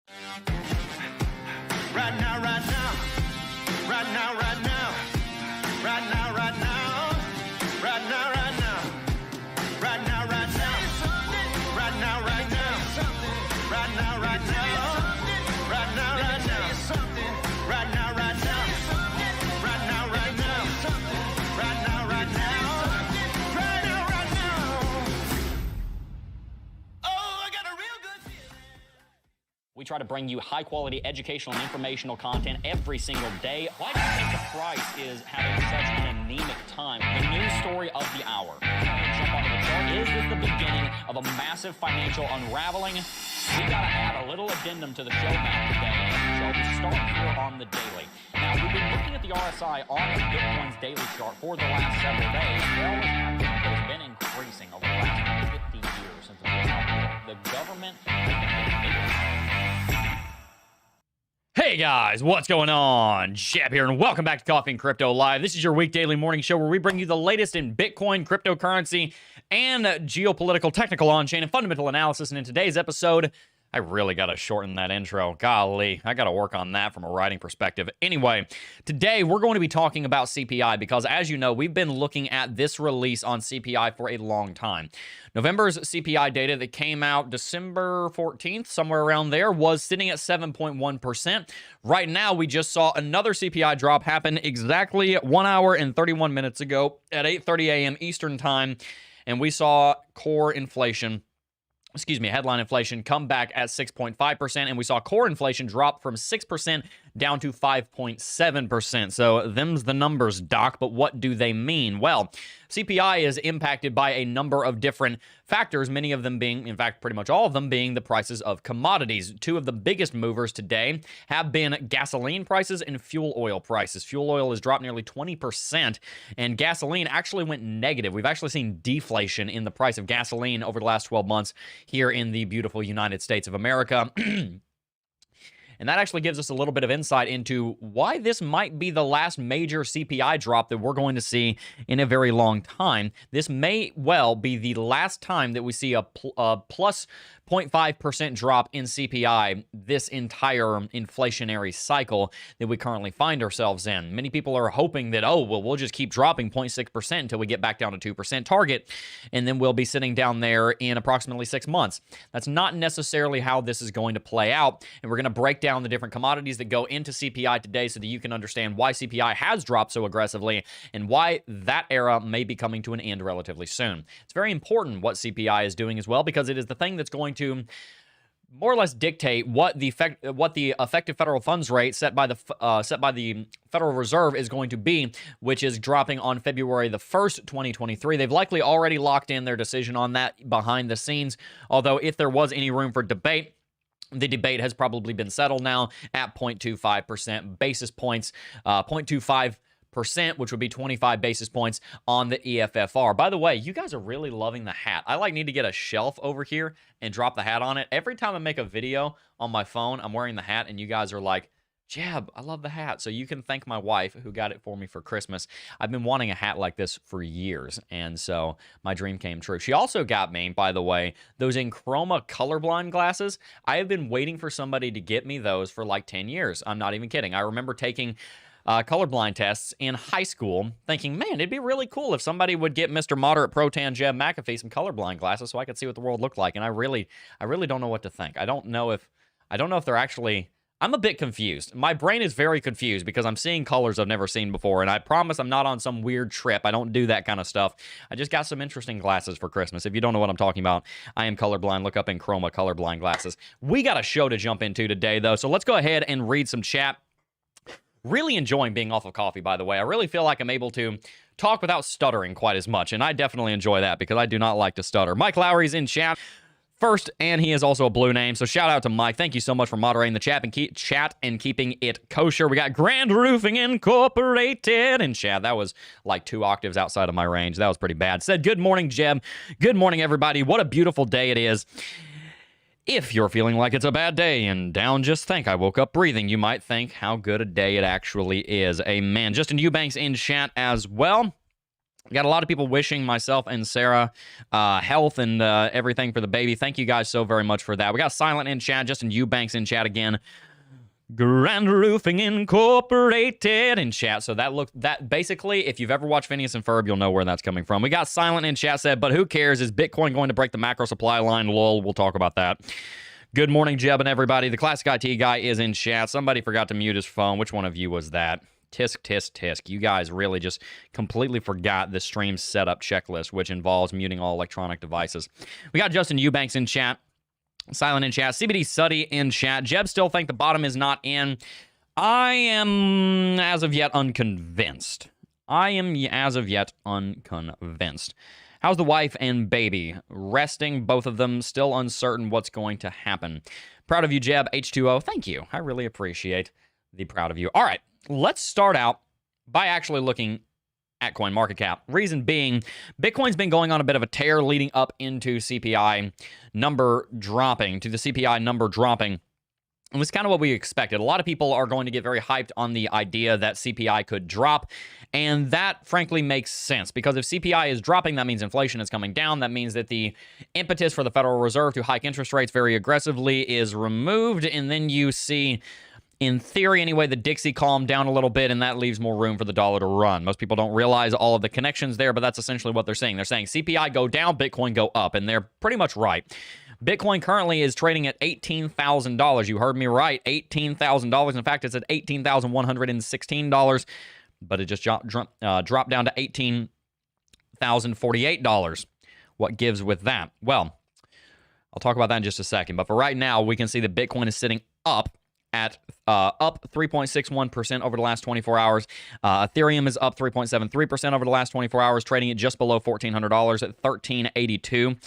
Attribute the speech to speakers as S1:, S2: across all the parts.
S1: Right now, right now. Right now, right now. Right now, right now. Right now, right now. Right now, right now. Right now, right now. Right now, right now. Right now, right now. Right now, right now. Right now, right now. Right now, right now. Right now, right now. Oh, I got a real good feeling.
S2: We try to bring you high-quality educational and informational content every single day. Why do you think the price is having such an anemic time? The news story of the hour. Jump onto the chart. Is this the beginning of a massive financial unraveling? We've got to add a little addendum to the show map today. So we start here on the daily. Now, we've been looking at the RSI on Bitcoin's daily chart for the last several days. They always have been, but it's been increasing over the last 50 years since the government has been getting bigger. Hey guys, what's going on? Jebb here, and welcome back to Coffee and Crypto Live. This is your week daily morning show where we bring you the latest in Bitcoin, cryptocurrency, and geopolitical, technical, on-chain, and fundamental analysis. And in today's episode, I really got to shorten that intro. Golly, I got to work on that from a writing perspective. Anyway, today we're going to be talking about CPI because, as you know, we've been looking at this release on CPI for a long time. November's CPI data that came out December 14th, somewhere around there, was sitting at 7.1%. Right now, we just saw another CPI drop happen exactly 1 hour and 31 minutes ago at 8:30 a.m. Eastern Time, and we saw headline inflation come back at 6.5%, and we saw core inflation drop from 6% down to 5.7%. So them's the numbers, Doc, but what do they mean? Well, CPI is impacted by a number of different factors, many of them being, in fact, pretty much all of them being the prices of commodities. Two of the biggest movers today have been gasoline prices and fuel oil prices. Fuel oil has dropped nearly 20%, and gasoline actually went negative. We've actually seen deflation in the price of gasoline over the last 12 months here in the beautiful United States of America. And that actually gives us a little bit of insight into why this might be the last major CPI drop that we're going to see in a very long time. This may well be the last time that we see a plus 0.5% drop in CPI this entire inflationary cycle that we currently find ourselves in. Many people are hoping that, oh, well, we'll just keep dropping 0.6% until we get back down to 2% target, and then we'll be sitting down there in approximately 6 months. That's not necessarily how this is going to play out, and we're going to break down the different commodities that go into CPI today so that you can understand why CPI has dropped so aggressively and why that era may be coming to an end relatively soon. It's very important what CPI is doing as well, because it is the thing that's going to more or less dictate what the effective federal funds rate set by the Federal Reserve is going to be, which is dropping on February the 1st, 2023. They've likely already locked in their decision on that behind the scenes, although if there was any room for debate, the debate has probably been settled now at 0.25% basis points, 0.25%, which would be 25 basis points on the EFFR. By the way, you guys are really loving the hat. I need to get a shelf over here and drop the hat on it. Every time I make a video on my phone, I'm wearing the hat, and you guys are like, Jebb, I love the hat. So you can thank my wife who got it for me for Christmas. I've been wanting a hat like this for years, and so my dream came true. She also got me, by the way, those Enchroma colorblind glasses. I have been waiting for somebody to get me those for like 10 years. I'm not even kidding. I remember taking colorblind tests in high school, thinking, man, it'd be really cool if somebody would get Mr. Moderate Pro-Tan Jebb McAfee some colorblind glasses so I could see what the world looked like. And I really don't know what to think. I don't know if they're actually. I'm a bit confused. My brain is very confused because I'm seeing colors I've never seen before, and I promise I'm not on some weird trip. I don't do that kind of stuff. I just got some interesting glasses for Christmas. If you don't know what I'm talking about, I am colorblind. Look up Enchroma colorblind glasses. We got a show to jump into today, though, so let's go ahead and read some chat. Really enjoying being off of coffee, by the way. I really feel like I'm able to talk without stuttering quite as much, and I definitely enjoy that because I do not like to stutter. Mike Lowry's in chat first, and he is also a blue name, so shout out to Mike. Thank you so much for moderating the chat and keeping it kosher. We got Grand Roofing Incorporated in chat. That was like 2 octaves outside of my range. That was pretty bad. Said, good morning, Jebb. Good morning, everybody. What a beautiful day it is. If you're feeling like it's a bad day and down, just think, I woke up breathing. You might think how good a day it actually is. Amen. Justin Eubanks in chat as well. Got a lot of people wishing myself and Sarah health and everything for the baby. Thank you guys so very much for that. We got Silent in chat, Justin Eubanks in chat again. Grand Roofing Incorporated in chat. So that basically, if you've ever watched Phineas and Ferb, you'll know where that's coming from. We got Silent in chat said, but who cares? Is Bitcoin going to break the macro supply line? Lol, we'll talk about that. Good morning, Jebb and everybody. The Classic IT guy is in chat. Somebody forgot to mute his phone. Which one of you was that? Tisk, tisk, tisk. You guys really just completely forgot the stream setup checklist, which involves muting all electronic devices. We got Justin Eubanks in chat. Silent in chat. CBD Suddy in chat. Jebb still think the bottom is not in. I am, as of yet, unconvinced. How's the wife and baby? Resting, both of them. Still uncertain what's going to happen. Proud of you, Jebb. H2O. Thank you. I really appreciate the proud of you. All right. Let's start out by actually looking at CoinMarketCap. Reason being, Bitcoin's been going on a bit of a tear leading up into CPI number dropping, And it's kind of what we expected. A lot of people are going to get very hyped on the idea that CPI could drop, and that frankly makes sense because if CPI is dropping, that means inflation is coming down. That means that the impetus for the Federal Reserve to hike interest rates very aggressively is removed, and then you see, in theory anyway, the Dixie calmed down a little bit, and that leaves more room for the dollar to run. Most people don't realize all of the connections there, but that's essentially what they're saying. They're saying CPI go down, Bitcoin go up, and they're pretty much right. Bitcoin currently is trading at $18,000. You heard me right, $18,000. In fact, it's at $18,116, but it just dropped down to $18,048. What gives with that? Well, I'll talk about that in just a second, but for right now, we can see that Bitcoin is sitting up at up 3.61% over the last 24 hours. Ethereum is up 3.73% over the last 24 hours, trading at just below $1,400 at $1,382.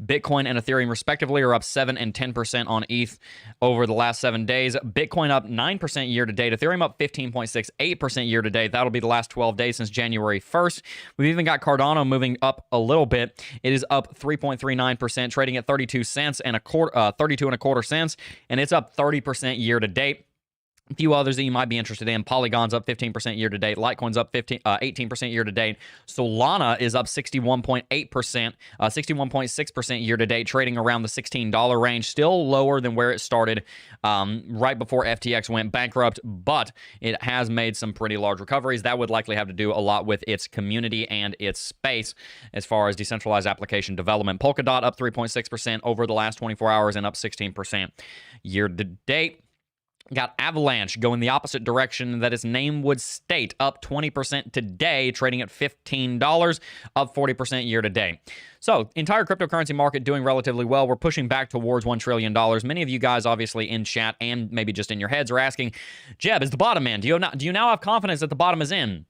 S2: Bitcoin and Ethereum, respectively, are up 7 and 10% on ETH over the last 7 days. Bitcoin up 9% year-to-date. Ethereum up 15.68% year-to-date. That'll be the last 12 days since January 1st. We've even got Cardano moving up a little bit. It is up 3.39%, trading at 32 cents and a quarter, 32 and a quarter cents, and it's up 30% year-to-date. A few others that you might be interested in. Polygon's up 15% year-to-date. Litecoin's up 18% year-to-date. Solana is up 61.8%, 61.6% year-to-date, trading around the $16 range. Still lower than where it started right before FTX went bankrupt, but it has made some pretty large recoveries. That would likely have to do a lot with its community and its space as far as decentralized application development. Polkadot up 3.6% over the last 24 hours and up 16% year-to-date. Got Avalanche going the opposite direction that its name would state, up 20% today, trading at $15, up 40% year-to-date. So, entire cryptocurrency market doing relatively well. We're pushing back towards $1 trillion. Many of you guys, obviously, in chat and maybe just in your heads are asking, Jebb, is the bottom in? Do you now have confidence that the bottom is in?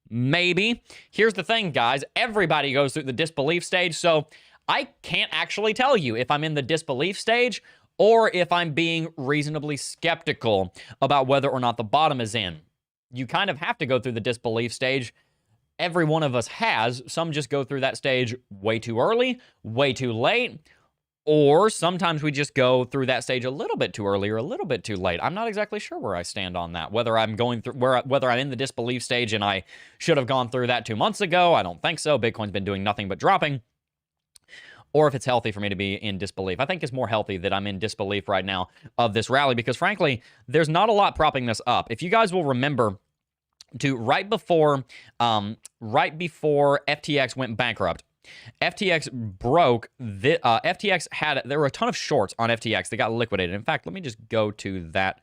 S2: Maybe. Here's the thing, guys. Everybody goes through the disbelief stage, so I can't actually tell you if I'm in the disbelief stage or if I'm being reasonably skeptical about whether or not the bottom is in. You kind of have to go through the disbelief stage. Every one of us has. Some just go through that stage way too early, way too late, or sometimes we just go through that stage a little bit too early or a little bit too late. I'm not exactly sure where I stand on that. Whether I'm going through, whether I'm in the disbelief stage and I should have gone through that 2 months ago. I don't think so. Bitcoin's been doing nothing but dropping. Or if it's healthy for me to be in disbelief. I think it's more healthy that I'm in disbelief right now of this rally because, frankly, there's not a lot propping this up. If you guys will remember, right before FTX went bankrupt, FTX broke. There were a ton of shorts on FTX that got liquidated. In fact, let me just go to that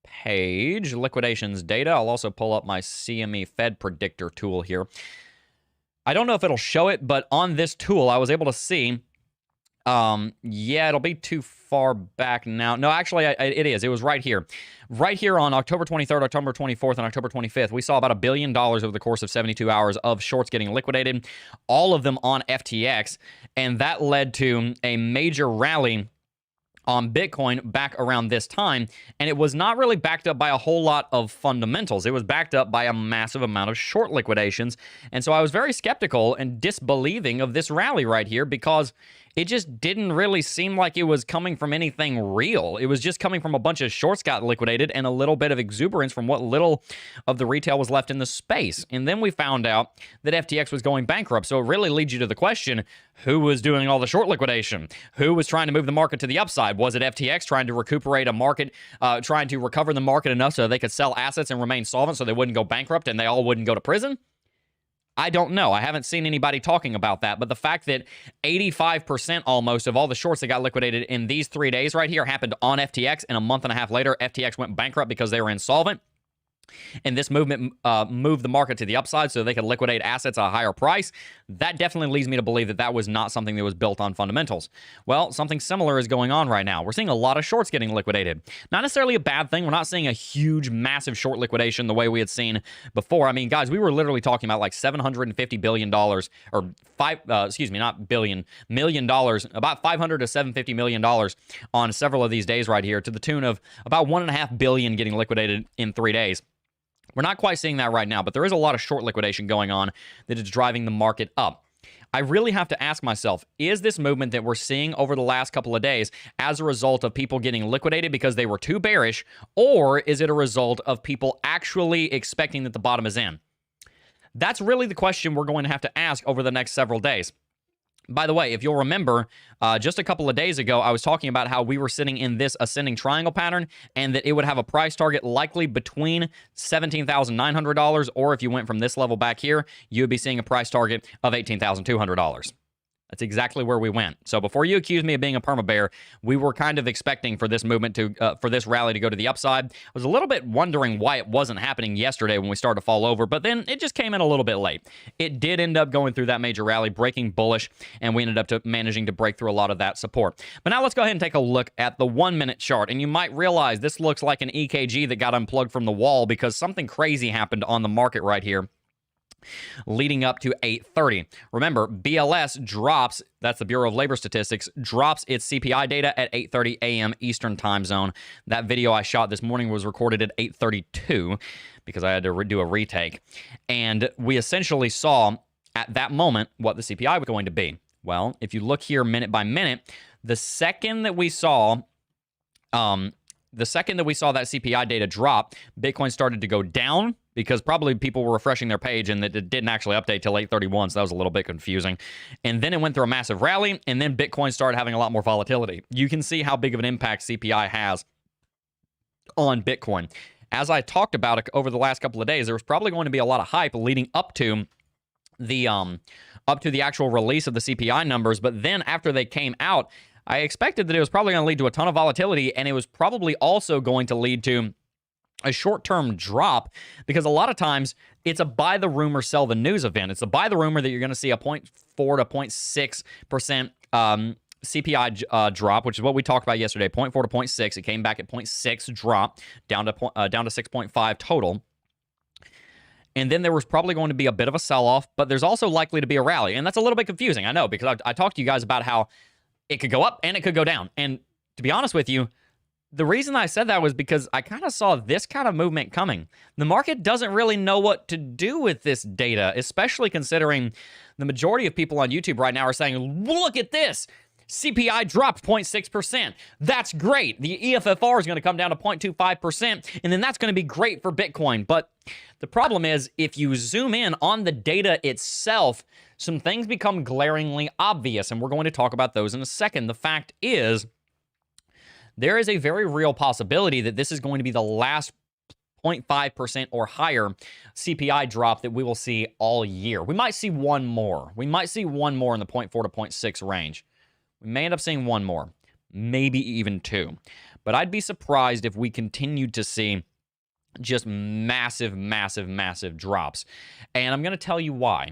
S2: page, liquidations data. I'll also pull up my CME Fed predictor tool here. I don't know if it'll show it, but on this tool, I was able to see. Yeah, it'll be too far back now. No, actually, it is. It was right here. Right here on October 23rd, October 24th, and October 25th, we saw about $1 billion over the course of 72 hours of shorts getting liquidated, all of them on FTX, and that led to a major rally on Bitcoin back around this time, and it was not really backed up by a whole lot of fundamentals. It was backed up by a massive amount of short liquidations, and so I was very skeptical and disbelieving of this rally right here because it just didn't really seem like it was coming from anything real. It was just coming from a bunch of shorts got liquidated and a little bit of exuberance from what little of the retail was left in the space. And then we found out that FTX was going bankrupt. So it really leads you to the question, who was doing all the short liquidation? Who was trying to move the market to the upside? Was it FTX trying to recuperate a market, trying to recover the market enough so they could sell assets and remain solvent so they wouldn't go bankrupt and they all wouldn't go to prison? I don't know. I haven't seen anybody talking about that. But the fact that 85% almost of all the shorts that got liquidated in these 3 days right here happened on FTX, and a month and a half later, FTX went bankrupt because they were insolvent. And this movement moved the market to the upside so they could liquidate assets at a higher price. That definitely leads me to believe that that was not something that was built on fundamentals. Well, something similar is going on right now. We're seeing a lot of shorts getting liquidated. Not necessarily a bad thing. We're not seeing a huge, massive short liquidation the way we had seen before. I mean, guys, we were literally talking about like $750 billion, or million dollars, about $500 to $750 million on several of these days right here, to the tune of about $1.5 billion getting liquidated in 3 days. We're not quite seeing that right now, but there is a lot of short liquidation going on that is driving the market up. I really have to ask myself, is this movement that we're seeing over the last couple of days as a result of people getting liquidated because they were too bearish, or is it a result of people actually expecting that the bottom is in? That's really the question we're going to have to ask over the next several days. By the way, if you'll remember, just a couple of days ago, I was talking about how we were sitting in this ascending triangle pattern and that it would have a price target likely between $17,900, or if you went from this level back here, you would be seeing a price target of $18,200. That's exactly where we went. So before you accuse me of being a perma bear, we were kind of expecting for this movement to, for this rally to go to the upside. I was a little bit wondering why it wasn't happening yesterday when we started to fall over, but then it just came in a little bit late. It did end up going through that major rally, breaking bullish, and we ended up managing to break through a lot of that support. But now let's go ahead and take a look at the 1 minute chart. And you might realize this looks like an EKG that got unplugged from the wall because something crazy happened on the market right here leading up to 8:30. Remember, BLS drops, that's the Bureau of Labor Statistics, drops its CPI data at 8:30 a.m. Eastern time zone. That video I shot this morning was recorded at 8:32 because I had to do a retake. And we essentially saw at that moment what the CPI was going to be. Well, if you look here minute by minute, the second that we saw that CPI data drop, Bitcoin started to go down because probably people were refreshing their page and it didn't actually update till 8:31, so that was a little bit confusing. And then it went through a massive rally, and then Bitcoin started having a lot more volatility. You can see how big of an impact CPI has on Bitcoin. As I talked about it over the last couple of days, there was probably going to be a lot of hype leading up to the actual release of the CPI numbers, but then after they came out, I expected that it was probably going to lead to a ton of volatility, and it was probably also going to lead to a short-term drop, because a lot of times it's a buy the rumor, sell the news event. It's a buy the rumor that you're going to see a 0.4 to 0.6% CPI drop, which is what we talked about yesterday, 0.4 to 0.6. It came back at 0.6 drop, down to 6.5 total. And then there was probably going to be a bit of a sell-off, but there's also likely to be a rally. And that's a little bit confusing, I know, because I talked to you guys about how it could go up and it could go down. And to be honest with you, the reason I said that was because I kind of saw this kind of movement coming. The market doesn't really know what to do with this data, especially considering the majority of people on YouTube right now are saying, look at this. CPI dropped 0.6%. That's great. The EFFR is going to come down to 0.25%, and then that's going to be great for Bitcoin. But the problem is, if you zoom in on the data itself, some things become glaringly obvious, and we're going to talk about those in a second. The fact is, there is a very real possibility that this is going to be the last 0.5% or higher CPI drop that we will see all year. We might see one more. We might see one more in the 0.4 to 0.6 range. We may end up seeing one more, maybe even two. But I'd be surprised if we continued to see just massive, massive, massive drops. And I'm going to tell you why.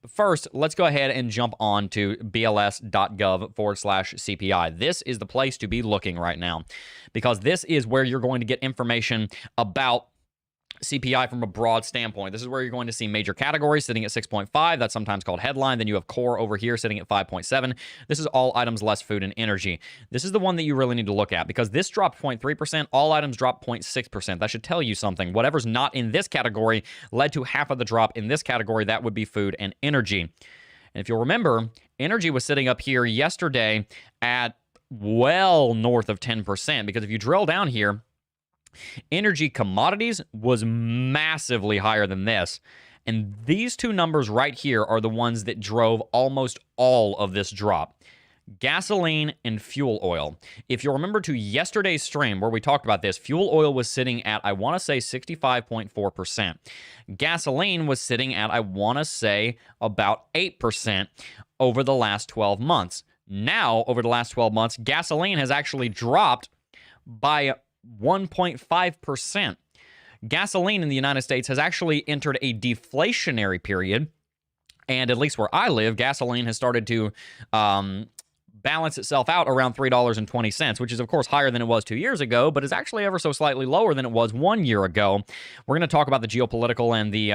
S2: But first, let's go ahead and jump on to bls.gov/CPI. This is the place to be looking right now, because this is where you're going to get information about CPI from a broad standpoint. This is where you're going to see major categories sitting at 6.5. That's sometimes called headline. Then you have core over here sitting at 5.7. This is all items less food and energy. This is the one that you really need to look at, because this dropped 0.3%. All items dropped 0.6%. That should tell you something. Whatever's not in this category led to half of the drop in this category. That would be food and energy. And if you'll remember, energy was sitting up here yesterday at well north of 10%, because if you drill down here, energy commodities was massively higher than this. And these two numbers right here are the ones that drove almost all of this drop. Gasoline and fuel oil. If you remember to yesterday's stream where we talked about this, fuel oil was sitting at, I want to say, 65.4%. Gasoline was sitting at, I want to say, about 8% over the last 12 months. Now, over the last 12 months, gasoline has actually dropped by 1.5%. Gasoline in the United States has actually entered a deflationary period. And at least where I live, gasoline has started to balance itself out around $3.20, which is, of course, higher than it was 2 years ago, but is actually ever so slightly lower than it was 1 year ago. We're going to talk about the geopolitical and the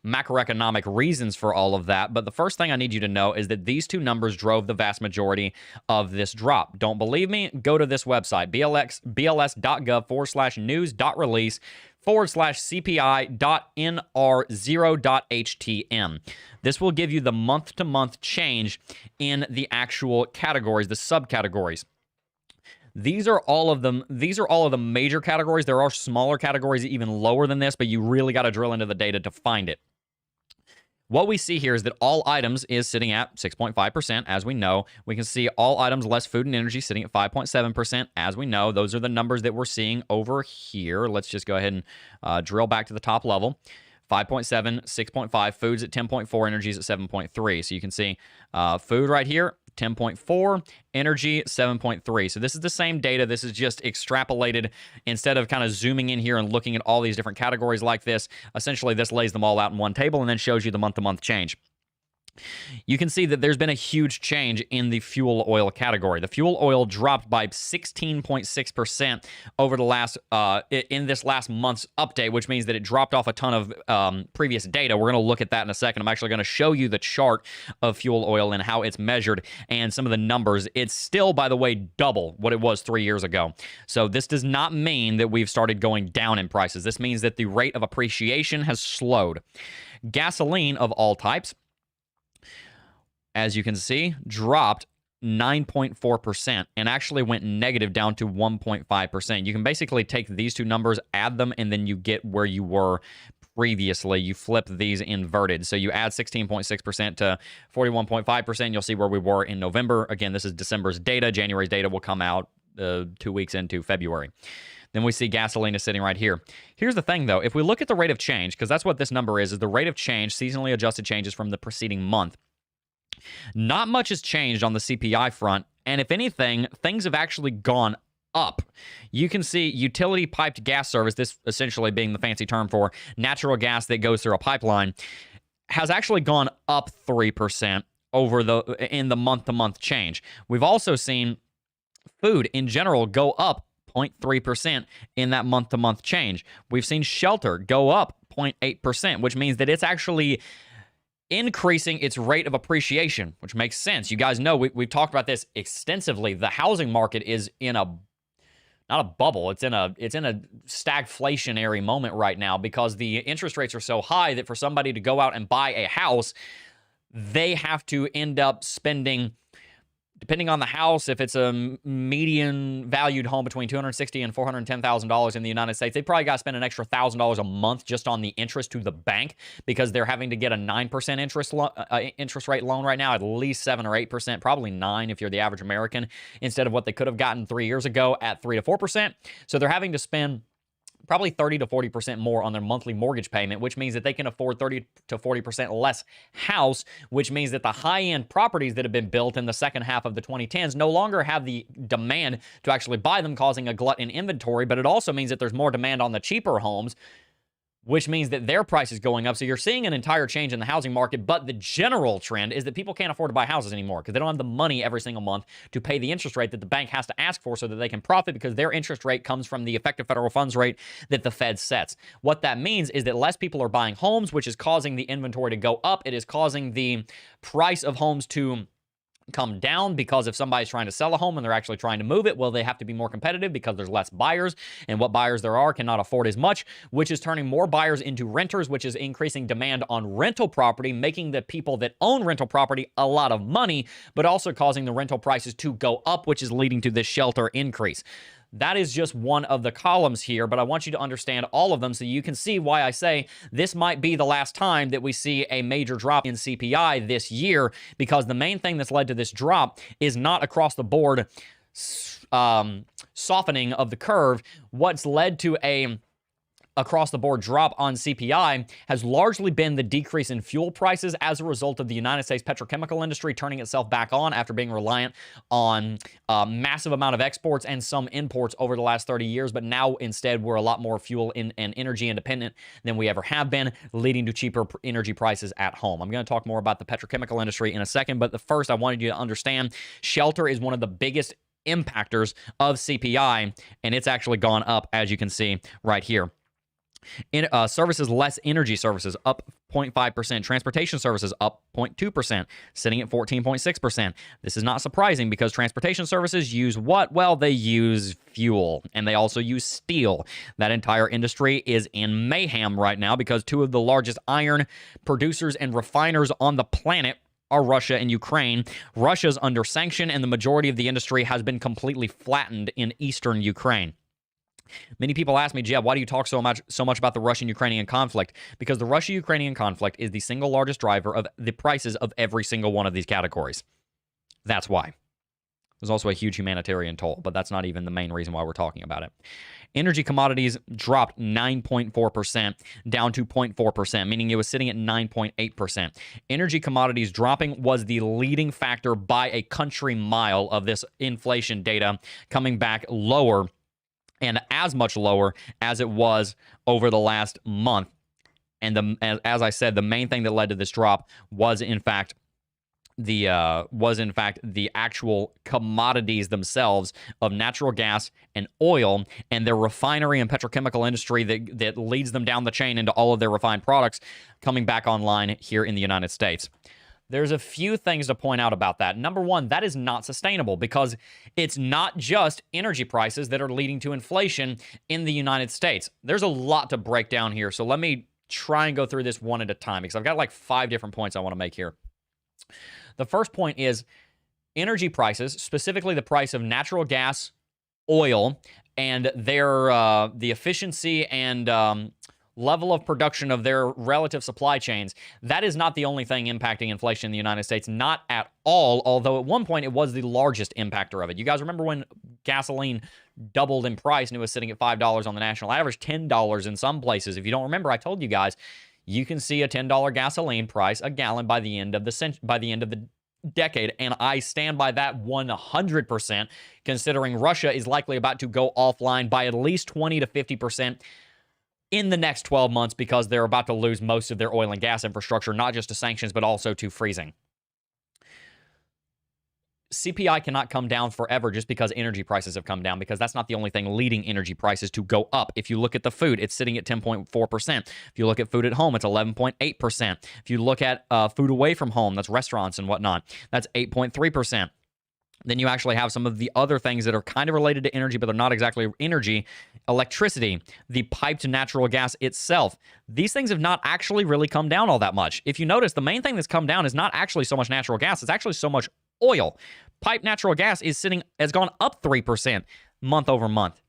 S2: macroeconomic reasons for all of that, but the first thing I need you to know is that these two numbers drove the vast majority of this drop. Don't believe me? Go to this website, bls.gov/news.release /CPI.NR0.HTM. This will give you the month-to-month change in the actual categories, the subcategories. These are all of them. These are all of the major categories. There are smaller categories even lower than this, but you really got to drill into the data to find it. What we see here is that all items is sitting at 6.5%, as we know. We can see all items less food and energy sitting at 5.7%, as we know. Those are the numbers that we're seeing over here. Let's just go ahead and drill back to the top level. 5.7, 6.5, food's at 10.4, energy's at 7.3. So you can see food right here, 10.4, energy 7.3. So this is the same data. This is just extrapolated instead of kind of zooming in here and looking at all these different categories like this. Essentially, this lays them all out in one table and then shows you the month-to-month change. You can see that there's been a huge change in the fuel oil category. The fuel oil dropped by 16.6% over the last in this last month's update, which means that it dropped off a ton of previous data. We're going to look at that in a second. I'm actually going to show you the chart of fuel oil and how it's measured and some of the numbers. It's still, by the way, double what it was 3 years ago. So this does not mean that we've started going down in prices. This means that the rate of appreciation has slowed. Gasoline of all types, as you can see, dropped 9.4% and actually went negative down to 1.5%. You can basically take these two numbers, add them, and then you get where you were previously. You flip these inverted. So you add 16.6% to 41.5%. You'll see where we were in November. Again, this is December's data. January's data will come out 2 weeks into February. Then we see gasoline is sitting right here. Here's the thing, though. If we look at the rate of change, because that's what this number is the rate of change, seasonally adjusted changes from the preceding month. Not much has changed on the CPI front, and if anything, things have actually gone up. You can see utility piped gas service, this essentially being the fancy term for natural gas that goes through a pipeline, has actually gone up 3% in the month-to-month change. We've also seen food in general go up 0.3% in that month-to-month change. We've seen shelter go up 0.8%, which means that it's actually increasing its rate of appreciation, which makes sense. You guys know we've talked about this extensively. The housing market is in not a bubble. It's in a stagflationary moment right now because the interest rates are so high that for somebody to go out and buy a house, they have to end up spending, depending on the house, if it's a median valued home between $260,000 and $410,000 in the United States, they probably got to spend an extra $1,000 a month just on the interest to the bank because they're having to get a 9% interest rate loan right now, at least 7 or 8%, probably 9 if you're the average American, instead of what they could have gotten 3 years ago at 3 to 4%. So they're having to spend probably 30 to 40% more on their monthly mortgage payment, which means that they can afford 30 to 40% less house, which means that the high-end properties that have been built in the second half of the 2010s no longer have the demand to actually buy them, causing a glut in inventory, but it also means that there's more demand on the cheaper homes, which means that their price is going up. So you're seeing an entire change in the housing market, but the general trend is that people can't afford to buy houses anymore because they don't have the money every single month to pay the interest rate that the bank has to ask for so that they can profit, because their interest rate comes from the effective federal funds rate that the Fed sets. What that means is that less people are buying homes, which is causing the inventory to go up. It is causing the price of homes to come down because if somebody's trying to sell a home and they're actually trying to move it, well, they have to be more competitive because there's less buyers, and what buyers there are cannot afford as much, which is turning more buyers into renters, which is increasing demand on rental property, making the people that own rental property a lot of money, but also causing the rental prices to go up, which is leading to this shelter increase. That is just one of the columns here, but I want you to understand all of them so you can see why I say this might be the last time that we see a major drop in CPI this year, because the main thing that's led to this drop is not across the board softening of the curve. What's led to a across-the-board drop on CPI has largely been the decrease in fuel prices as a result of the United States petrochemical industry turning itself back on after being reliant on a massive amount of exports and some imports over the last 30 years. But now instead, we're a lot more fuel and energy independent than we ever have been, leading to cheaper energy prices at home. I'm going to talk more about the petrochemical industry in a second, but first I wanted you to understand shelter is one of the biggest impactors of CPI, and it's actually gone up, as you can see right here. Services less energy services up 0.5%. Transportation services up 0.2%, sitting at 14.6%. This is not surprising because transportation services use what? Well, they use fuel, and they also use steel. That entire industry is in mayhem right now because two of the largest iron producers and refiners on the planet are Russia and Ukraine. Russia's under sanction, and the majority of the industry has been completely flattened in eastern Ukraine. Many people ask me, Jebb, why do you talk so much about the Russian-Ukrainian conflict? Because the Russia-Ukrainian conflict is the single largest driver of the prices of every single one of these categories. That's why. There's also a huge humanitarian toll, but that's not even the main reason why we're talking about it. Energy commodities dropped 9.4%, down to 0.4%, meaning it was sitting at 9.8%. Energy commodities dropping was the leading factor by a country mile of this inflation data coming back lower, and as much lower as it was over the last month. And as I said, the main thing that led to this drop was in fact the actual commodities themselves of natural gas and oil, and their refinery and petrochemical industry that leads them down the chain into all of their refined products coming back online here in the United States. There's a few things to point out about that. Number one, that is not sustainable because it's not just energy prices that are leading to inflation in the United States. There's a lot to break down here, so let me try and go through this one at a time because I've got like 5 different points I want to make here. The first point is energy prices, specifically the price of natural gas, oil, and their the efficiency and level of production of their relative supply chains. That is not the only thing impacting inflation in the United States, not at all, although at one point it was the largest impactor of it. You guys remember when gasoline doubled in price and it was sitting at $5 on the national average, $10 in some places. If you don't remember, I told you guys, you can see a $10 gasoline price a gallon by the end of the decade, and I stand by that 100%, considering Russia is likely about to go offline by at least 20 to 50% in the next 12 months because they're about to lose most of their oil and gas infrastructure, not just to sanctions, but also to freezing. CPI cannot come down forever just because energy prices have come down, because that's not the only thing leading energy prices to go up. If you look at the food, it's sitting at 10.4%. If you look at food at home, it's 11.8%. If you look at food away from home, that's restaurants and whatnot, that's 8.3%. Then you actually have some of the other things that are kind of related to energy, but they're not exactly energy. Electricity, the piped natural gas itself. These things have not actually really come down all that much. If you notice, the main thing that's come down is not actually so much natural gas, it's actually so much oil. Piped natural gas has gone up 3% month over month.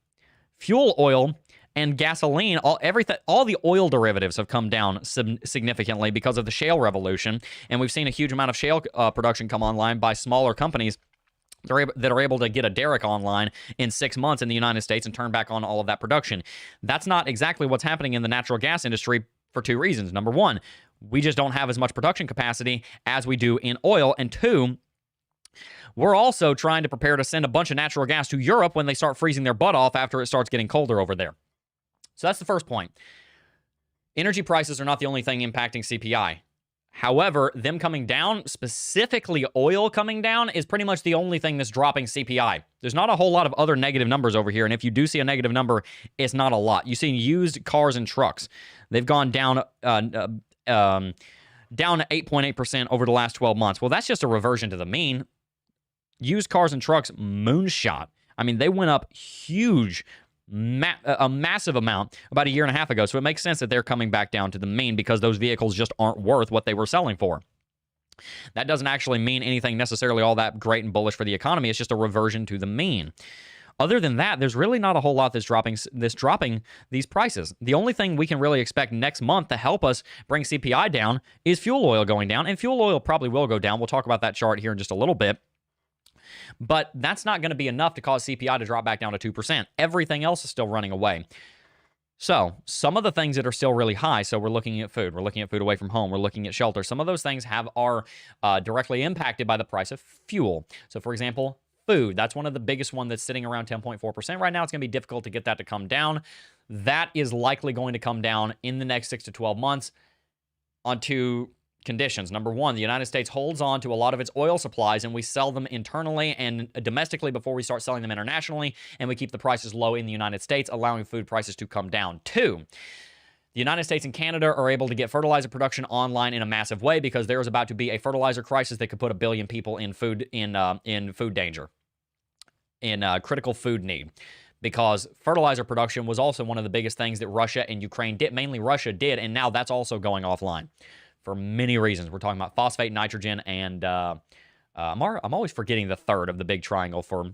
S2: Fuel oil and gasoline, all the oil derivatives have come down significantly because of the shale revolution, and we've seen a huge amount of shale production come online by smaller companies that are able to get a derrick online in 6 months in the United States and turn back on all of that production. That's not exactly what's happening in the natural gas industry for 2 reasons. Number one, we just don't have as much production capacity as we do in oil. And 2, we're also trying to prepare to send a bunch of natural gas to Europe when they start freezing their butt off after it starts getting colder over there. So that's the first point. Energy prices are not the only thing impacting CPI. However, them coming down, specifically oil coming down, is pretty much the only thing that's dropping CPI. There's not a whole lot of other negative numbers over here, and if you do see a negative number, it's not a lot. You see used cars and trucks. They've gone down 8.8% over the last 12 months. Well, that's just a reversion to the mean. Used cars and trucks moonshot. I mean, they went up huge, a massive amount about a year and a half ago. So it makes sense that they're coming back down to the mean because those vehicles just aren't worth what they were selling for. That doesn't actually mean anything necessarily all that great and bullish for the economy. It's just a reversion to the mean. Other than that, there's really not a whole lot that's dropping these prices. The only thing we can really expect next month to help us bring CPI down is fuel oil going down, and fuel oil probably will go down. We'll talk about that chart here in just a little bit. But that's not going to be enough to cause CPI to drop back down to 2%. Everything else is still running away. So some of the things that are still really high, so we're looking at food, we're looking at food away from home, we're looking at shelter. Some of those things are directly impacted by the price of fuel. So for example, food, that's one of the biggest one that's sitting around 10.4%. Right now, it's going to be difficult to get that to come down. That is likely going to come down in the next 6 to 12 months on two conditions. Number one, the United States holds on to a lot of its oil supplies and we sell them internally and domestically before we start selling them internationally, and we keep the prices low in the United States, allowing food prices to come down. Two, the United States and Canada are able to get fertilizer production online in a massive way because there is about to be a fertilizer crisis that could put 1 billion people in food danger, in critical food need. Because fertilizer production was also one of the biggest things that Russia and Ukraine did, mainly Russia did, and now that's also going offline for many reasons. We're talking about phosphate, nitrogen, and I'm always forgetting the third of the big triangle for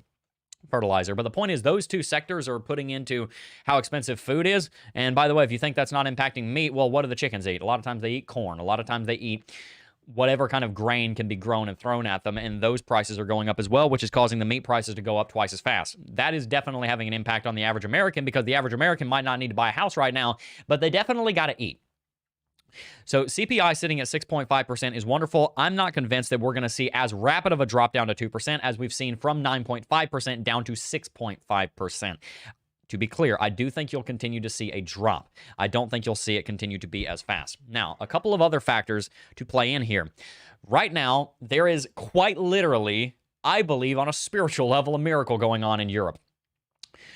S2: fertilizer. But the point is those two sectors are putting into how expensive food is. And by the way, if you think that's not impacting meat, well, what do the chickens eat? A lot of times they eat corn. A lot of times they eat whatever kind of grain can be grown and thrown at them, and those prices are going up as well, which is causing the meat prices to go up twice as fast. That is definitely having an impact on the average American because the average American might not need to buy a house right now, but they definitely got to eat. So CPI sitting at 6.5% is wonderful. I'm not convinced that we're going to see as rapid of a drop down to 2% as we've seen from 9.5% down to 6.5%. To be clear, I do think you'll continue to see a drop. I don't think you'll see it continue to be as fast. Now, a couple of other factors to play in here. Right now, there is quite literally, I believe, on a spiritual level, a miracle going on in Europe.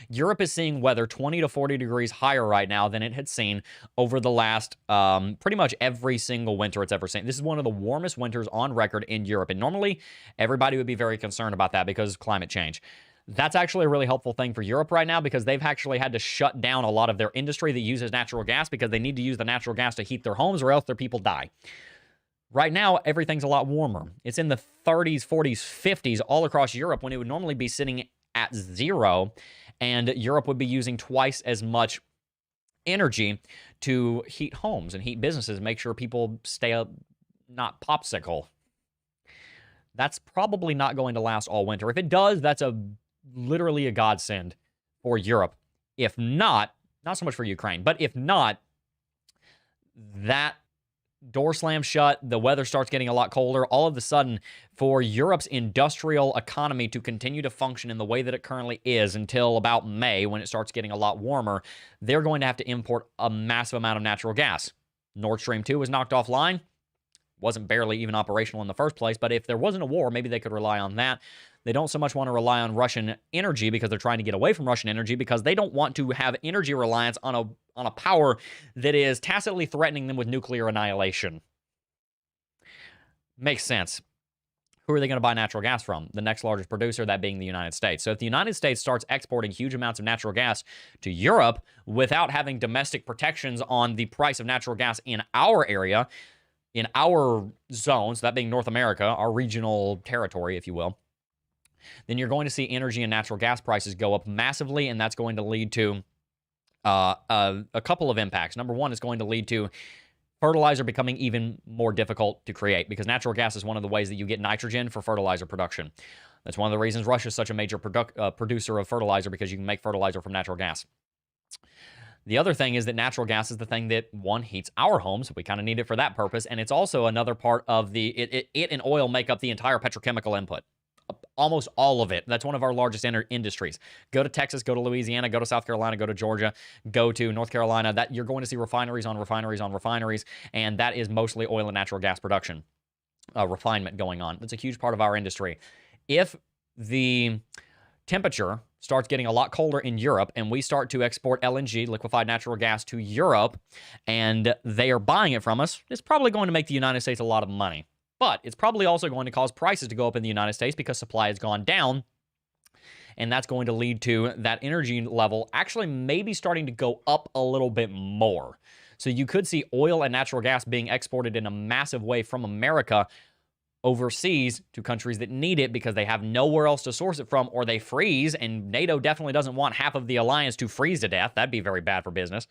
S2: Europe is seeing weather 20 to 40 degrees higher right now than it had seen over the last pretty much every single winter it's ever seen. This is one of the warmest winters on record in Europe. And normally, everybody would be very concerned about that because of climate change. That's actually a really helpful thing for Europe right now because they've actually had to shut down a lot of their industry that uses natural gas because they need to use the natural gas to heat their homes or else their people die. Right now, everything's a lot warmer. It's in the 30s, 40s, 50s all across Europe when it would normally be sitting at 0, and Europe would be using twice as much energy to heat homes and heat businesses and make sure people stay up, not popsicle. That's probably not going to last all winter. If it does, that's literally a godsend for Europe. If not so much for Ukraine, but if not, that door slams shut, the weather starts getting a lot colder. All of a sudden, for Europe's industrial economy to continue to function in the way that it currently is until about May, when it starts getting a lot warmer, they're going to have to import a massive amount of natural gas. Nord Stream 2 was knocked offline. Wasn't barely even operational in the first place, but if there wasn't a war, maybe they could rely on that. They don't so much want to rely on Russian energy because they're trying to get away from Russian energy because they don't want to have energy reliance on a power that is tacitly threatening them with nuclear annihilation. Makes sense. Who are they going to buy natural gas from? The next largest producer, that being the United States. So if the United States starts exporting huge amounts of natural gas to Europe without having domestic protections on the price of natural gas in our area, in our zones, that being North America, our regional territory, if you will, then you're going to see energy and natural gas prices go up massively, and that's going to lead to a couple of impacts. Number one, it's going to lead to fertilizer becoming even more difficult to create because natural gas is one of the ways that you get nitrogen for fertilizer production. That's one of the reasons Russia is such a major producer of fertilizer, because you can make fertilizer from natural gas. The other thing is that natural gas is the thing that, one, heats our homes. We kind of need it for that purpose. And it's also another part of it and oil make up the entire petrochemical input. Almost all of it. That's one of our largest industries. Go to Texas, go to Louisiana, go to South Carolina, go to Georgia, go to North Carolina. That you're going to see refineries on refineries on refineries, and that is mostly oil and natural gas production, refinement going on. That's a huge part of our industry. If the temperature starts getting a lot colder in Europe and we start to export LNG, liquefied natural gas, to Europe, and they are buying it from us, it's probably going to make the United States a lot of money. But it's probably also going to cause prices to go up in the United States because supply has gone down. And that's going to lead to that energy level actually maybe starting to go up a little bit more. So you could see oil and natural gas being exported in a massive way from America overseas to countries that need it because they have nowhere else to source it from, or they freeze, and NATO definitely doesn't want half of the alliance to freeze to death. That'd be very bad for business,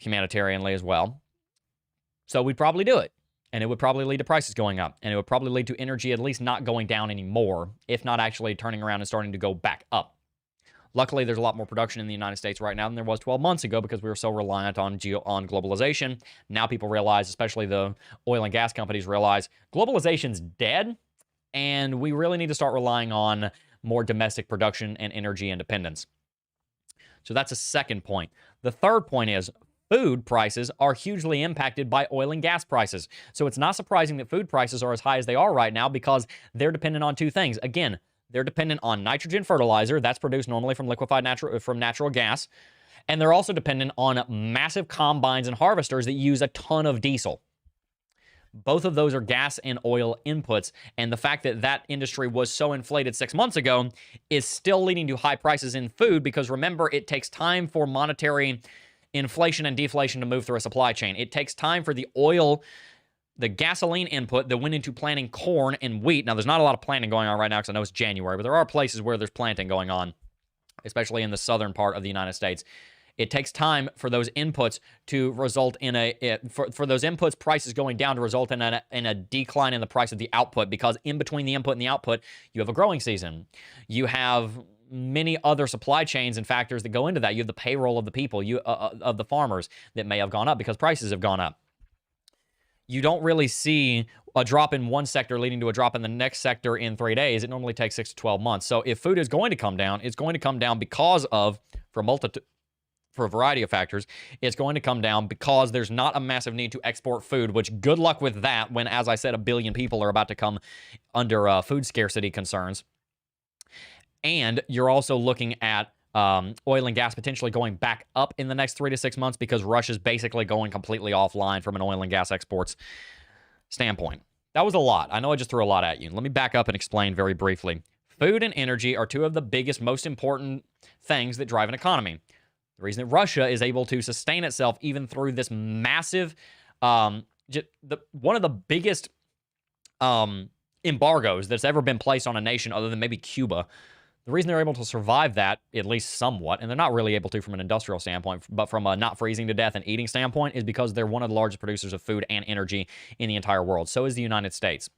S2: humanitarianly as well. So we'd probably do it, and it would probably lead to prices going up, and it would probably lead to energy at least not going down anymore, if not actually turning around and starting to go back up. Luckily, there's a lot more production in the United States right now than there was 12 months ago because we were so reliant on globalization. Now people realize, especially the oil and gas companies realize, globalization's dead, and we really need to start relying on more domestic production and energy independence. So that's a second point. The third point is food prices are hugely impacted by oil and gas prices. So it's not surprising that food prices are as high as they are right now because they're dependent on two things. Again, they're dependent on nitrogen fertilizer that's produced normally from liquefied natural gas, and they're also dependent on massive combines and harvesters that use a ton of diesel. Both of those are gas and oil inputs, and the fact that that industry was so inflated 6 months ago is still leading to high prices in food because remember, it takes time for monetary inflation and deflation to move through a supply chain. It takes time for the gasoline input that went into planting corn and wheat. Now, there's not a lot of planting going on right now because I know it's January, but there are places where there's planting going on, especially in the southern part of the United States. It takes time for those inputs to result in for those inputs prices going down to result in a decline in the price of the output, because in between the input and the output, you have a growing season. You have many other supply chains and factors that go into that. You have the payroll of the people, of the farmers that may have gone up because prices have gone up. You don't really see a drop in one sector leading to a drop in the next sector in 3 days. It normally takes 6 to 12 months. So if food is going to come down, it's going to come down because of, for a variety of factors, it's going to come down because there's not a massive need to export food, which good luck with that when, as I said, 1 billion people are about to come under food scarcity concerns. And you're also looking at oil and gas potentially going back up in the next 3 to 6 months because Russia's basically going completely offline from an oil and gas exports standpoint. That was a lot. I know I just threw a lot at you. Let me back up and explain very briefly. Food and energy are two of the biggest, most important things that drive an economy. The reason that Russia is able to sustain itself even through this massive, one of the biggest embargoes that's ever been placed on a nation other than maybe Cuba. The reason they're able to survive that, at least somewhat, and they're not really able to from an industrial standpoint, but from a not freezing to death and eating standpoint, is because they're one of the largest producers of food and energy in the entire world. So is the United States.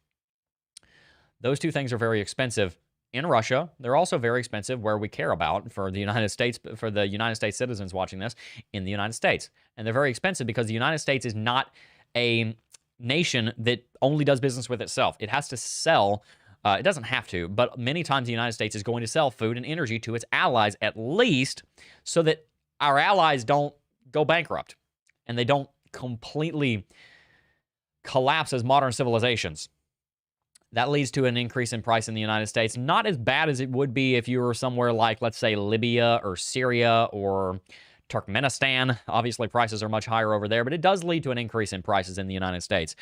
S2: Those two things are very expensive in Russia. They're also very expensive where we care about for the United States, for the United States citizens watching this in the United States. And they're very expensive because the United States is not a nation that only does business with itself. It has to sell. It doesn't have to, but many times the United States is going to sell food and energy to its allies, at least so that our allies don't go bankrupt and they don't completely collapse as modern civilizations. That leads to an increase in price in the United States. Not as bad as it would be if you were somewhere like, let's say, Libya or Syria or Turkmenistan. Obviously, prices are much higher over there, but it does lead to an increase in prices in the United States.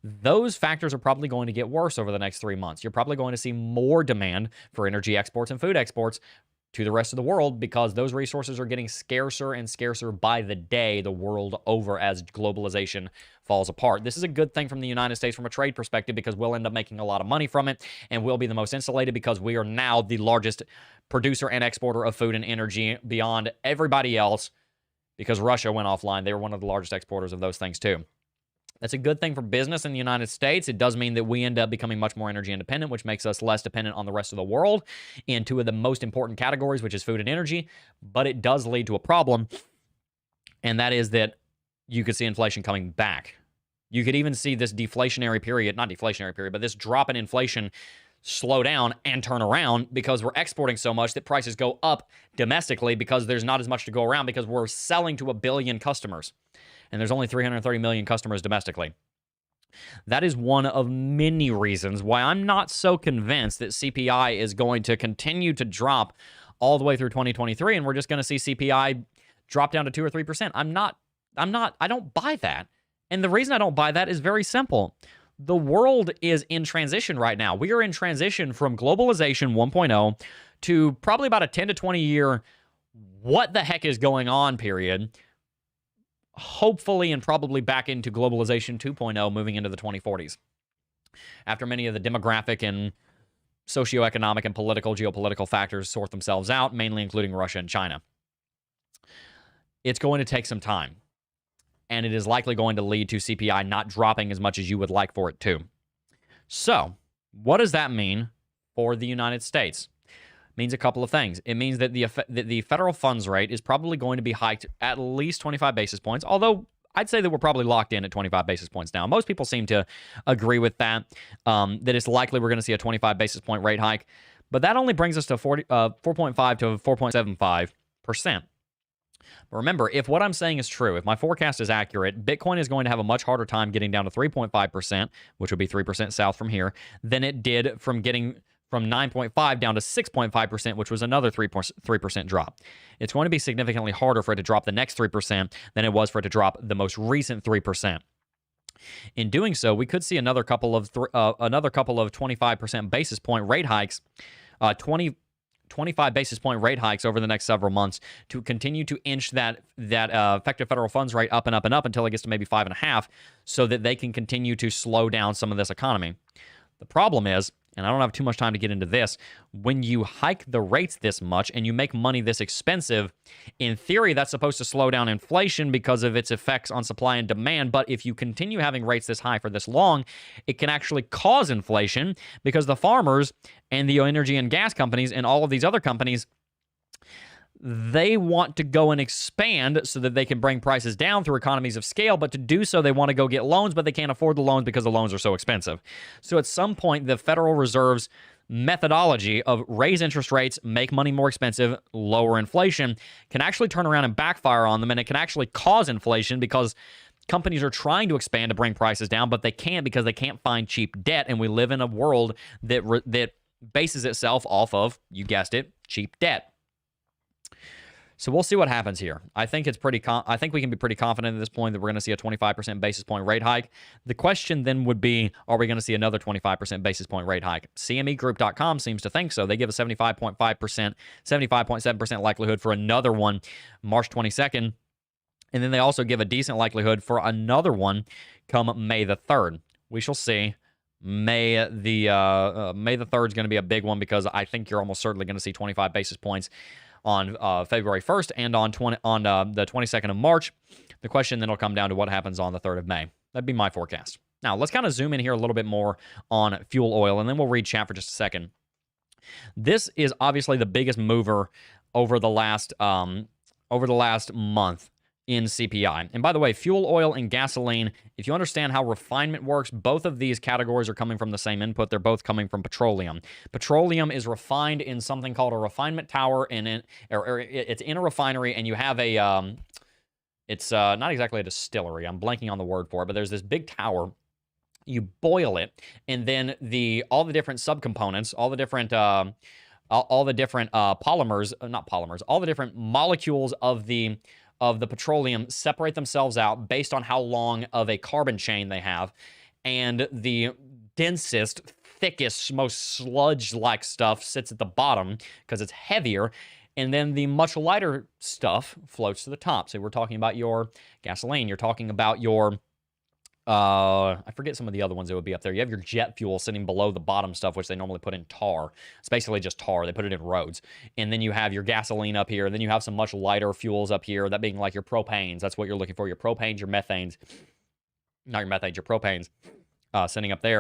S2: Those factors are probably going to get worse over the next 3 months. You're probably going to see more demand for energy exports and food exports to the rest of the world because those resources are getting scarcer and scarcer by the day the world over as globalization falls apart. This is a good thing from the United States from a trade perspective because we'll end up making a lot of money from it, and we'll be the most insulated because we are now the largest producer and exporter of food and energy beyond everybody else because Russia went offline. They were one of the largest exporters of those things too. That's a good thing for business in the United States. It does mean that we end up becoming much more energy independent, which makes us less dependent on the rest of the world in two of the most important categories, which is food and energy. But it does lead to a problem, and that is that you could see inflation coming back. You could even see this deflationary period, not deflationary period, but this drop in inflation slow down and turn around because we're exporting so much that prices go up domestically because there's not as much to go around because we're selling to 1 billion customers. And there's only 330 million customers domestically. That is one of many reasons why I'm not so convinced that CPI is going to continue to drop all the way through 2023, and we're just going to see CPI drop down to 2 or 3%. I don't buy that. And the reason I don't buy that is very simple. The world is in transition right now. We are in transition from globalization 1.0 to probably about a 10 to 20 year what the heck is going on period. Hopefully and probably back into globalization 2.0 moving into the 2040s. After many of the demographic and socioeconomic and geopolitical factors sort themselves out, mainly including Russia and China. It's going to take some time, and it is likely going to lead to CPI not dropping as much as you would like for it to. So, what does that mean for the United States? It means a couple of things. It means that the federal funds rate is probably going to be hiked at least 25 basis points, although I'd say that we're probably locked in at 25 basis points now. Most people seem to agree with that, that it's likely we're going to see a 25 basis point rate hike. But that only brings us to 4.5 to 4.75%. But remember, if what I'm saying is true, if my forecast is accurate, Bitcoin is going to have a much harder time getting down to 3.5%, which would be 3% south from here, than it did from getting from 9.5 down to 6.5%, which was another 3% drop. It's going to be significantly harder for it to drop the next 3% than it was for it to drop the most recent 3%. In doing so, we could see another couple of 25% basis point rate hikes, 25 basis point rate hikes over the next several months to continue to inch that effective federal funds rate up and up and up until it gets to maybe 5.5, so that they can continue to slow down some of this economy. The problem is, and I don't have too much time to get into this, when you hike the rates this much and you make money this expensive, in theory, that's supposed to slow down inflation because of its effects on supply and demand. But if you continue having rates this high for this long, it can actually cause inflation because the farmers and the energy and gas companies and all of these other companies, they want to go and expand so that they can bring prices down through economies of scale, but to do so, they want to go get loans, but they can't afford the loans because the loans are so expensive. So at some point, the Federal Reserve's methodology of raise interest rates, make money more expensive, lower inflation, can actually turn around and backfire on them, and it can actually cause inflation because companies are trying to expand to bring prices down, but they can't because they can't find cheap debt, and we live in a world that bases itself off of, you guessed it, cheap debt. So we'll see what happens here. I think it's I think we can be pretty confident at this point that we're going to see a 25% basis point rate hike. The question then would be, are we going to see another 25% basis point rate hike? CMEgroup.com seems to think so. They give a 75.5%, 75.7% likelihood for another one March 22nd. And then they also give a decent likelihood for another one come May the 3rd. We shall see. May the 3rd is going to be a big one because I think you're almost certainly going to see 25 basis points on February 1st and on the 22nd of March. The question then will come down to what happens on the 3rd of May. That'd be my forecast. Now, let's kind of zoom in here a little bit more on fuel oil, and then we'll read chat for just a second. This is obviously the biggest mover over the last month in CPI. And by the way, fuel oil and gasoline, if you understand how refinement works, both of these categories are coming from the same input. They're both coming from petroleum. Petroleum is refined in something called a refinement tower, and it's in a refinery, and you have a, it's not exactly a distillery. I'm blanking on the word for it, but there's this big tower. You boil it, and then all the different subcomponents, all the different polymers, not polymers, all the different molecules of the petroleum separate themselves out based on how long of a carbon chain they have. And the densest, thickest, most sludge-like stuff sits at the bottom because it's heavier. And then the much lighter stuff floats to the top. So we're talking about your gasoline. You're talking about your, I forget some of the other ones that would be up there. You have your jet fuel sitting below the bottom stuff, which they normally put in tar. It's basically just tar. They put it in roads. And then you have your gasoline up here. Then you have some much lighter fuels up here, that being like your propanes. That's what you're looking for. Your propanes, your methanes. Not your methanes, your propanes sitting up there.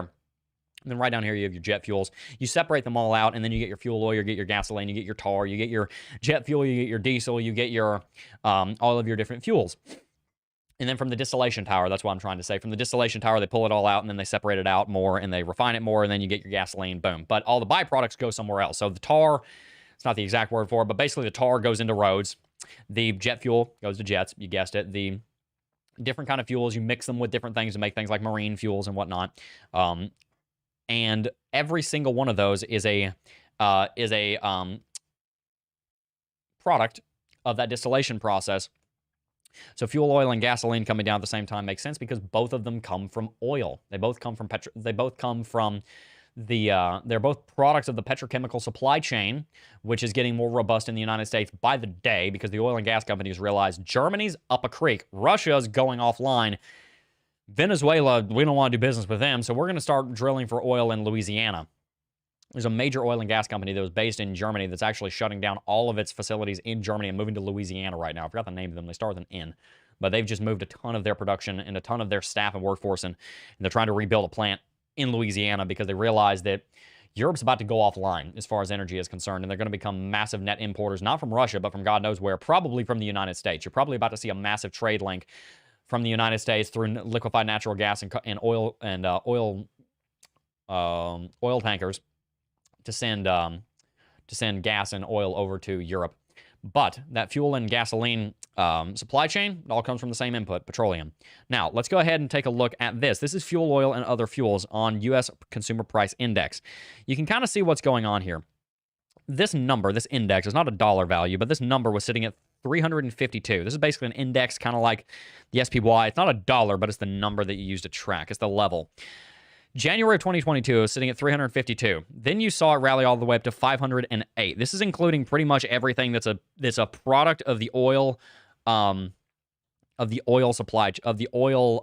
S2: And then right down here, you have your jet fuels. You separate them all out, and then you get your fuel oil, you get your gasoline, you get your tar, you get your jet fuel, you get your diesel, you get your all of your different fuels. And then from the distillation tower, that's what I'm trying to say. From the distillation tower, they pull it all out, and then they separate it out more, and they refine it more, and then you get your gasoline, boom. But all the byproducts go somewhere else. So the tar, it's not the exact word for it, but basically the tar goes into roads. The jet fuel goes to jets, you guessed it. The different kind of fuels, you mix them with different things to make things like marine fuels and whatnot. And every single one of those is a product of that distillation process. So fuel oil and gasoline coming down at the same time makes sense because both of them come from oil. They both come from They both come from they're both products of the petrochemical supply chain, which is getting more robust in the United States by the day because the oil and gas companies realize Germany's up a creek, Russia's going offline, Venezuela, we don't want to do business with them, so we're going to start drilling for oil in Louisiana. There's a major oil and gas company that was based in Germany that's actually shutting down all of its facilities in Germany and moving to Louisiana right now. I forgot the name of them. They start with an N. But they've just moved a ton of their production and a ton of their staff and workforce, and they're trying to rebuild a plant in Louisiana because they realize that Europe's about to go offline as far as energy is concerned, and they're going to become massive net importers, not from Russia, but from God knows where, probably from the United States. You're probably about to see a massive trade link from the United States through liquefied natural gas and oil tankers to send gas and oil over to Europe. But that fuel and gasoline supply chain, it all comes from the same input, petroleum. Now, let's go ahead and take a look at this. This is fuel oil and other fuels on U.S. Consumer Price Index. You can kind of see what's going on here. This number, this index, is not a dollar value, but this number was sitting at 352. This is basically an index, kind of like the SPY. It's not a dollar, but it's the number that you use to track. It's the level. January of 2022 is sitting at 352. Then you saw it rally all the way up to 508. This is including pretty much everything that's a product of the oil supply of the oil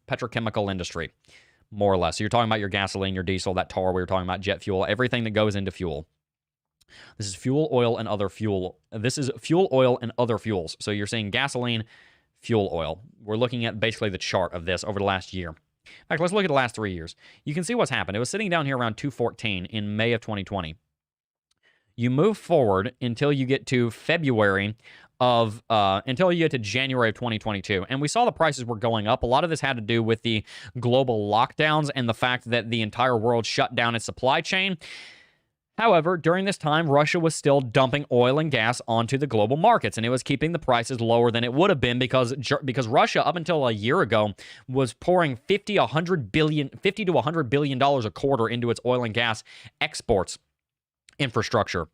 S2: petrochemical industry, more or less. So you're talking about your gasoline, your diesel, that tar we were talking about, jet fuel, everything that goes into fuel. This is fuel oil and other fuel. This is fuel oil and other fuels. So you're seeing gasoline, fuel oil. We're looking at basically the chart of this over the last year. In fact, let's look at the last 3 years. You can see what's happened. It was sitting down here around 214 in May of 2020. You move forward until you get to January of 2022, and we saw the prices were going up. A lot of this had to do with the global lockdowns and the fact that the entire world shut down its supply chain. However, during this time, Russia was still dumping oil and gas onto the global markets, and it was keeping the prices lower than it would have been because Russia, up until a year ago, was pouring $50 to $100 billion a quarter into its oil and gas exports infrastructure.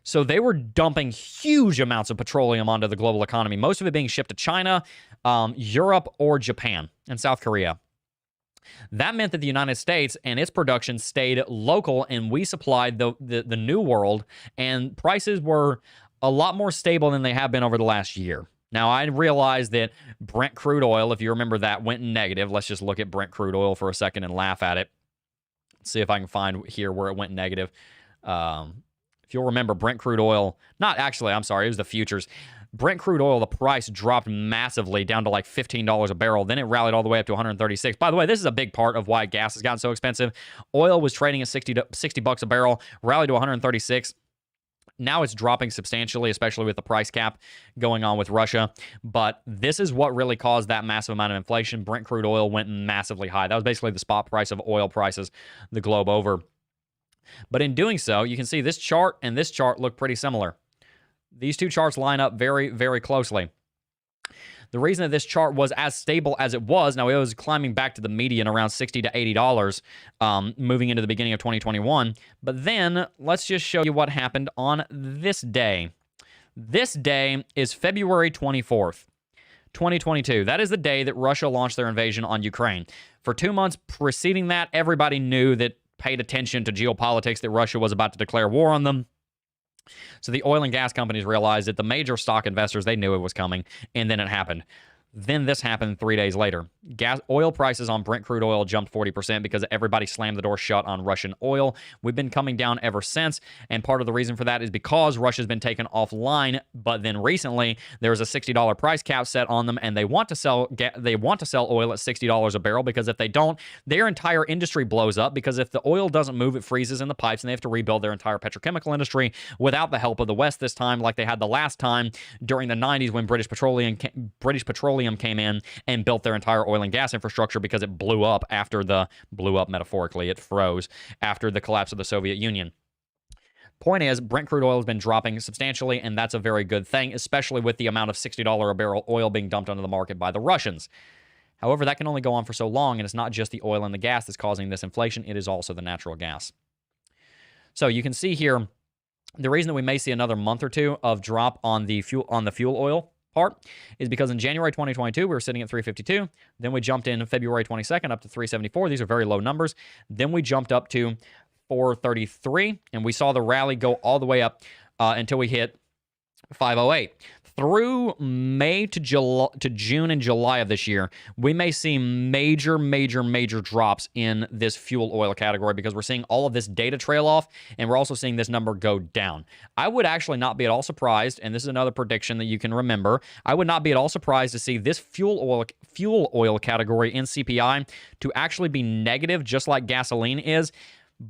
S2: So they were dumping huge amounts of petroleum onto the global economy, most of it being shipped to China, Europe, or Japan, and South Korea. That meant that the United States and its production stayed local, and we supplied the new world, and prices were a lot more stable than they have been over the last year. Now, I realize that Brent crude oil, if you remember that, went negative. Let's just look at Brent crude oil for a second and laugh at it. See if I can find here where it went negative. If you'll remember, Brent crude oil, it was the futures. Brent crude oil, the price dropped massively down to like $15 a barrel. Then it rallied all the way up to 136. By the way, this is a big part of why gas has gotten so expensive. Oil was trading at 60 bucks a barrel, rallied to 136. Now it's dropping substantially, especially with the price cap going on with Russia. But this is what really caused that massive amount of inflation. Brent crude oil went massively high. That was basically the spot price of oil prices the globe over. But in doing so, you can see this chart and this chart look pretty similar. These two charts line up very, very closely. The reason that this chart was as stable as it was, now it was climbing back to the median around $60 to $80 moving into the beginning of 2021. But then let's just show you what happened on this day. This day is February 24th, 2022. That is the day that Russia launched their invasion on Ukraine. For 2 months preceding that, everybody knew that paid attention to geopolitics that Russia was about to declare war on them. So the oil and gas companies realized that the major stock investors, they knew it was coming, and then it happened. Then this happened 3 days later. Oil prices on Brent crude oil jumped 40% because everybody slammed the door shut on Russian oil. We've been coming down ever since, and part of the reason for that is because Russia's been taken offline. But then recently there was a $60 price cap set on them, and they want to sell oil at $60 a barrel because if they don't, their entire industry blows up. Because if the oil doesn't move, it freezes in the pipes, and they have to rebuild their entire petrochemical industry without the help of the West this time, like they had the last time during the 90s when British Petroleum came in and built their entire oil and gas infrastructure because it blew up metaphorically, it froze after the collapse of the Soviet Union. Point is, Brent crude oil has been dropping substantially, and that's a very good thing, especially with the amount of $60 a barrel oil being dumped onto the market by the Russians. However, that can only go on for so long, and it's not just the oil and the gas that's causing this inflation, it is also the natural gas. So you can see here, the reason that we may see another month or two of drop on the fuel oil part is because in January 2022, we were sitting at 352. Then we jumped in February 22nd up to 374. These are very low numbers. Then we jumped up to 433, and we saw the rally go all the way up until we hit 508. Through May to June and July of this year, we may see major drops in this fuel oil category because we're seeing all of this data trail off, and we're also seeing this number go down. I would actually not be at all surprised, and this is another prediction that you can remember, I would not be at all surprised to see this fuel oil category in CPI to actually be negative, just like gasoline is,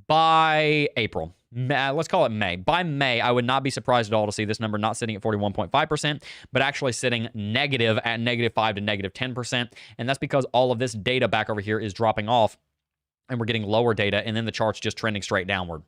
S2: by April. Let's call it May. By May, I would not be surprised at all to see this number not sitting at 41.5%, but actually sitting negative at -5 to -10%. And that's because all of this data back over here is dropping off, and we're getting lower data, and then the chart's just trending straight downward.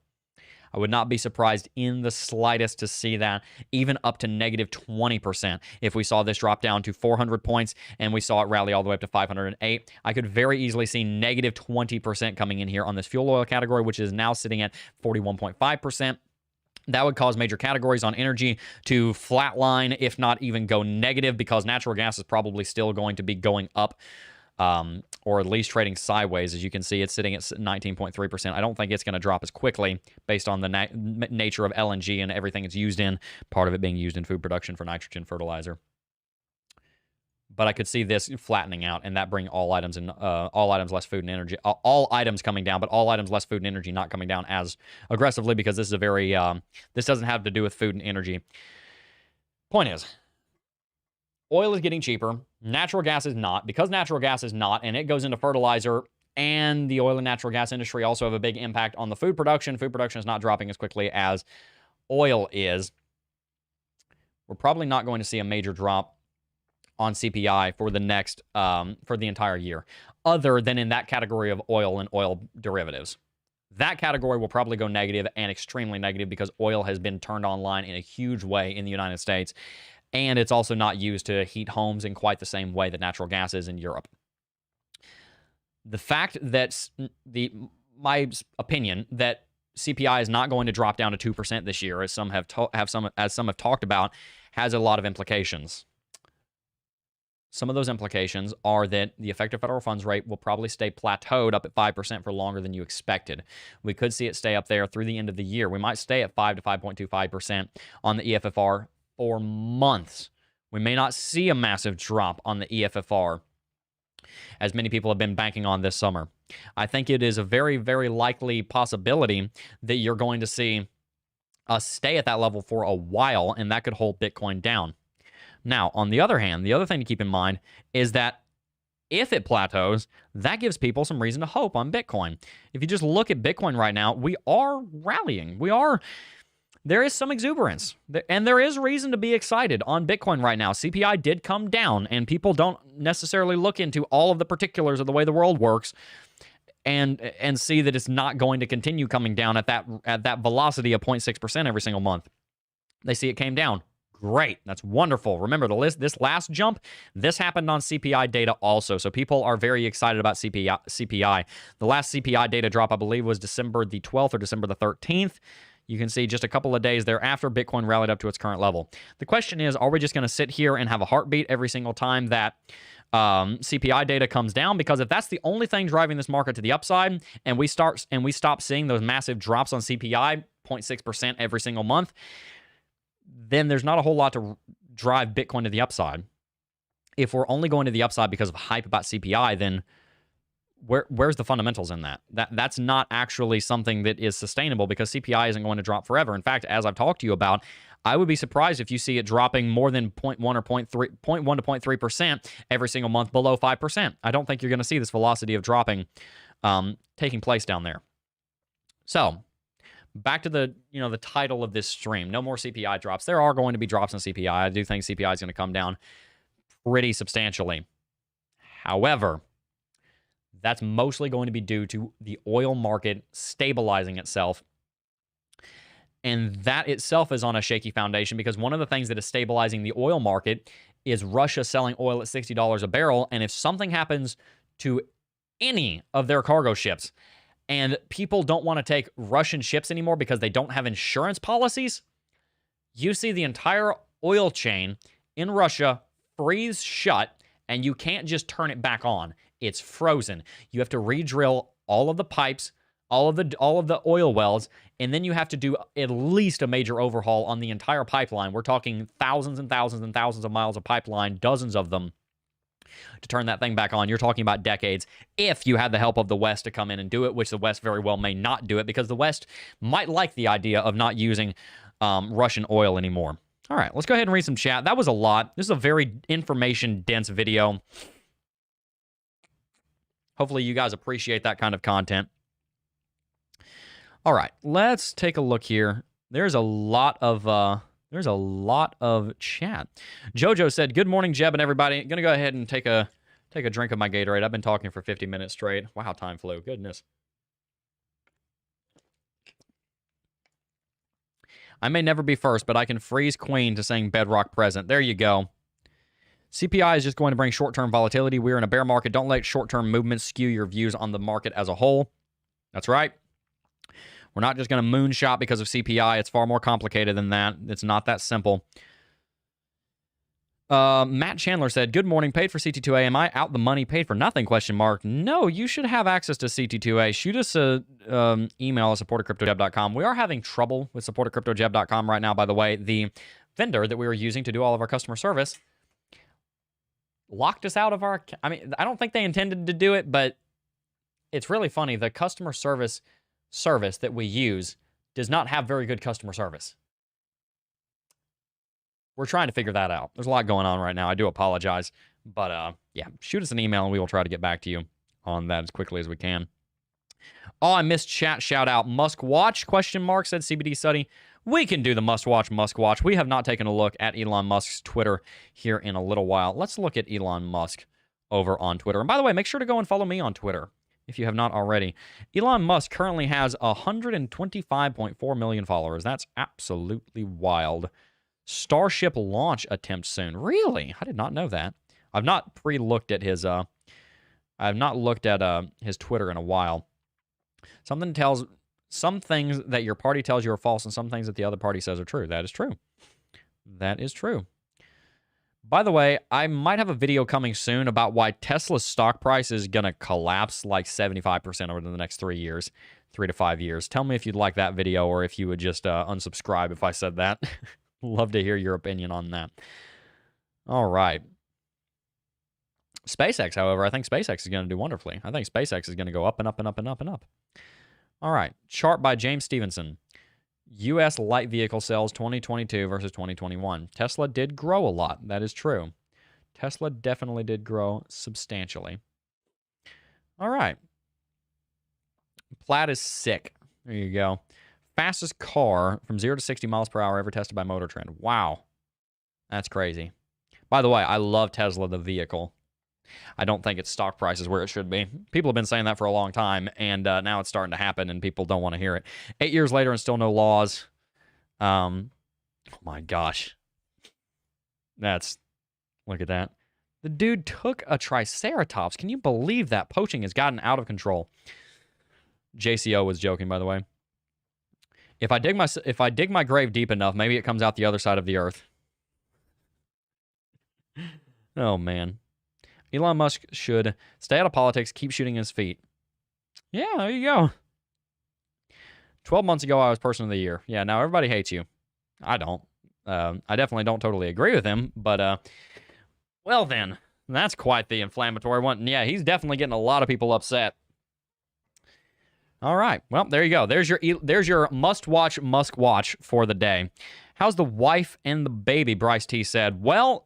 S2: I would not be surprised in the slightest to see that, even up to -20%. If we saw this drop down to 400 points and we saw it rally all the way up to 508, I could very easily see -20% coming in here on this fuel oil category, which is now sitting at 41.5%. That would cause major categories on energy to flatline, if not even go negative, because natural gas is probably still going to be going up, or at least trading sideways. As you can see, it's sitting at 19.3%. I don't think it's going to drop as quickly based on the nature of LNG and everything it's used in, part of it being used in food production for nitrogen fertilizer. But I could see this flattening out, and that bring all items less food and energy, all items coming down, but all items less food and energy not coming down as aggressively, because this is a very, this doesn't have to do with food and energy. Point is, oil is getting cheaper. Natural gas is not. Because natural gas is not, and it goes into fertilizer, and the oil and natural gas industry also have a big impact on the food production. Food production is not dropping as quickly as oil is. We're probably not going to see a major drop on CPI for the next, for the entire year, other than in that category of oil and oil derivatives. That category will probably go negative, and extremely negative, because oil has been turned online in a huge way in the United States. And it's also not used to heat homes in quite the same way that natural gas is in Europe. The fact that my opinion that CPI is not going to drop down to 2% this year, as some have talked about, has a lot of implications. Some of those implications are that the effective federal funds rate will probably stay plateaued up at 5% for longer than you expected. We could see it stay up there through the end of the year. We might stay at 5 to 5.25% on the EFFR for months. We may not see a massive drop on the EFFR, as many people have been banking on this summer. I think it is a very, very likely possibility that you're going to see us stay at that level for a while, and that could hold Bitcoin down. Now, on the other hand, the other thing to keep in mind is that if it plateaus, that gives people some reason to hope on Bitcoin. If you just look at Bitcoin right now, we are rallying. There is some exuberance, and there is reason to be excited on Bitcoin right now. CPI did come down, and people don't necessarily look into all of the particulars of the way the world works and see that it's not going to continue coming down at that velocity of 0.6% every single month. They see it came down. Great. That's wonderful. Remember, this last jump, this happened on CPI data also, so people are very excited about CPI. The last CPI data drop, I believe, was December the 12th or December the 13th. You can see just a couple of days thereafter, Bitcoin rallied up to its current level. The question is, are we just going to sit here and have a heartbeat every single time that CPI data comes down? Because if that's the only thing driving this market to the upside, and we stop seeing those massive drops on CPI, 0.6% every single month, then there's not a whole lot to drive Bitcoin to the upside. If we're only going to the upside because of hype about CPI, then where's the fundamentals in that? That's not actually something that is sustainable, because CPI isn't going to drop forever. In fact, as I've talked to you about, I would be surprised if you see it dropping more than 0.1 or 0.1 to 0.3% every single month below 5%. I don't think you're going to see this velocity of dropping taking place down there. So, back to the title of this stream. No more CPI drops. There are going to be drops in CPI. I do think CPI is going to come down pretty substantially. However, that's mostly going to be due to the oil market stabilizing itself. And that itself is on a shaky foundation, because one of the things that is stabilizing the oil market is Russia selling oil at $60 a barrel. And if something happens to any of their cargo ships, and people don't want to take Russian ships anymore because they don't have insurance policies, you see the entire oil chain in Russia freeze shut, and you can't just turn it back on. It's frozen. You have to re-drill all of the pipes, all of the oil wells, and then you have to do at least a major overhaul on the entire pipeline. We're talking thousands and thousands and thousands of miles of pipeline, dozens of them, to turn that thing back on. You're talking about decades if you had the help of the West to come in and do it, which the West very well may not do it, because the West might like the idea of not using Russian oil anymore. All right, let's go ahead and read some chat. That was a lot. This is a very information-dense video. Hopefully you guys appreciate that kind of content. All right, let's take a look here. There's a lot of chat. Jojo said, "Good morning, Jebb and everybody. Gonna go ahead and take a drink of my Gatorade. I've been talking for 50 minutes straight. Wow, time flew. Goodness. I may never be first, but I can freeze Queen to saying bedrock present. There you go. CPI is just going to bring short-term volatility. We're in a bear market. Don't let short-term movements skew your views on the market as a whole." That's right. We're not just going to moonshot because of CPI. It's far more complicated than that. It's not that simple. Matt Chandler said, "Good morning. Paid for CT2A. Am I out the money? Paid for nothing? Question mark. No, you should have access to CT2A. Shoot us a email at support@cryptojebb.com. We are having trouble with support@cryptojebb.com right now, by the way. The vendor that we were using to do all of our customer service locked us out of our... I mean, I don't think they intended to do it, but it's really funny. The customer service that we use does not have very good customer service. We're trying to figure that out. There's a lot going on right now. I do apologize. But, yeah, shoot us an email and we will try to get back to you on that as quickly as we can. Oh, I missed chat. Shout out. Musk Watch, question mark, said CBD study. We can do the Musk Watch. We have not taken a look at Elon Musk's Twitter here in a little while. Let's look at Elon Musk over on Twitter. And by the way, make sure to go and follow me on Twitter if you have not already. Elon Musk currently has 125.4 million followers. That's absolutely wild. Starship launch attempt soon. Really? I did not know that. I've not pre-looked at his his Twitter in a while. Some things that your party tells you are false and some things that the other party says are true. That is true. That is true. By the way, I might have a video coming soon about why Tesla's stock price is going to collapse like 75% over the next 3 years, 3 to 5 years. Tell me if you'd like that video or if you would just unsubscribe if I said that. Love to hear your opinion on that. All right. SpaceX, however, I think SpaceX is going to do wonderfully. I think SpaceX is going to go up and up and up and up and up. All right. Chart by James Stevenson. U.S. light vehicle sales 2022 versus 2021. Tesla did grow a lot. That is true. Tesla definitely did grow substantially. All right. Plaid is sick. There you go. Fastest car from 0 to 60 miles per hour ever tested by Motor Trend. Wow. That's crazy. By the way, I love Tesla, the vehicle. I don't think its stock price is where it should be. People have been saying that for a long time, and now it's starting to happen, and people don't want to hear it. 8 years later and still no laws. Oh, my gosh. Look at that. The dude took a Triceratops. Can you believe that? Poaching has gotten out of control. JCO was joking, by the way. If I dig my grave deep enough, maybe it comes out the other side of the earth. Oh, man. Elon Musk should stay out of politics, keep shooting his feet. Yeah, there you go. 12 months ago, I was Person of the Year. Yeah, now everybody hates you. I don't. I definitely don't totally agree with him, but, well then, that's quite the inflammatory one. Yeah, he's definitely getting a lot of people upset. All right. Well, there you go. There's your must-watch Musk watch for the day. How's the wife and the baby? Bryce T said. Well,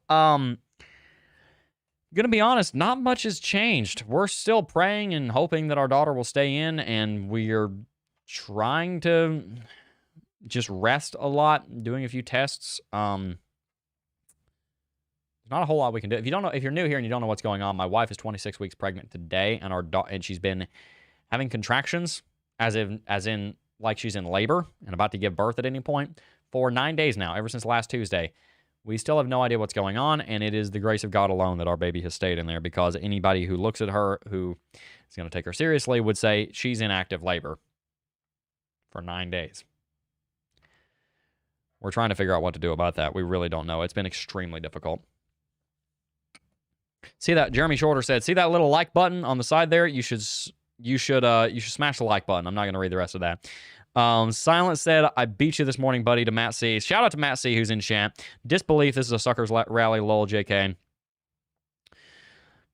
S2: gonna be honest, not much has changed. We're still praying and hoping that our daughter will stay in, and we're trying to just rest a lot, doing a few tests. There's not a whole lot we can do. If you're new here and you don't know what's going on, my wife is 26 weeks pregnant today, and she's been having contractions as in like she's in labor and about to give birth at any point for 9 days now, ever since last Tuesday. We still have no idea what's going on, and it is the grace of God alone that our baby has stayed in there, because anybody who looks at her who is going to take her seriously would say she's in active labor for 9 days. We're trying to figure out what to do about that. We really don't know. It's been extremely difficult. See that? Jeremy Shorter said, see that little like button on the side there? You should smash the like button. I'm not going to read the rest of that. Silent said, I beat you this morning, buddy, to Matt C. Shout out to Matt C, who's in chat. Disbelief, this is a sucker's rally, lol, JK.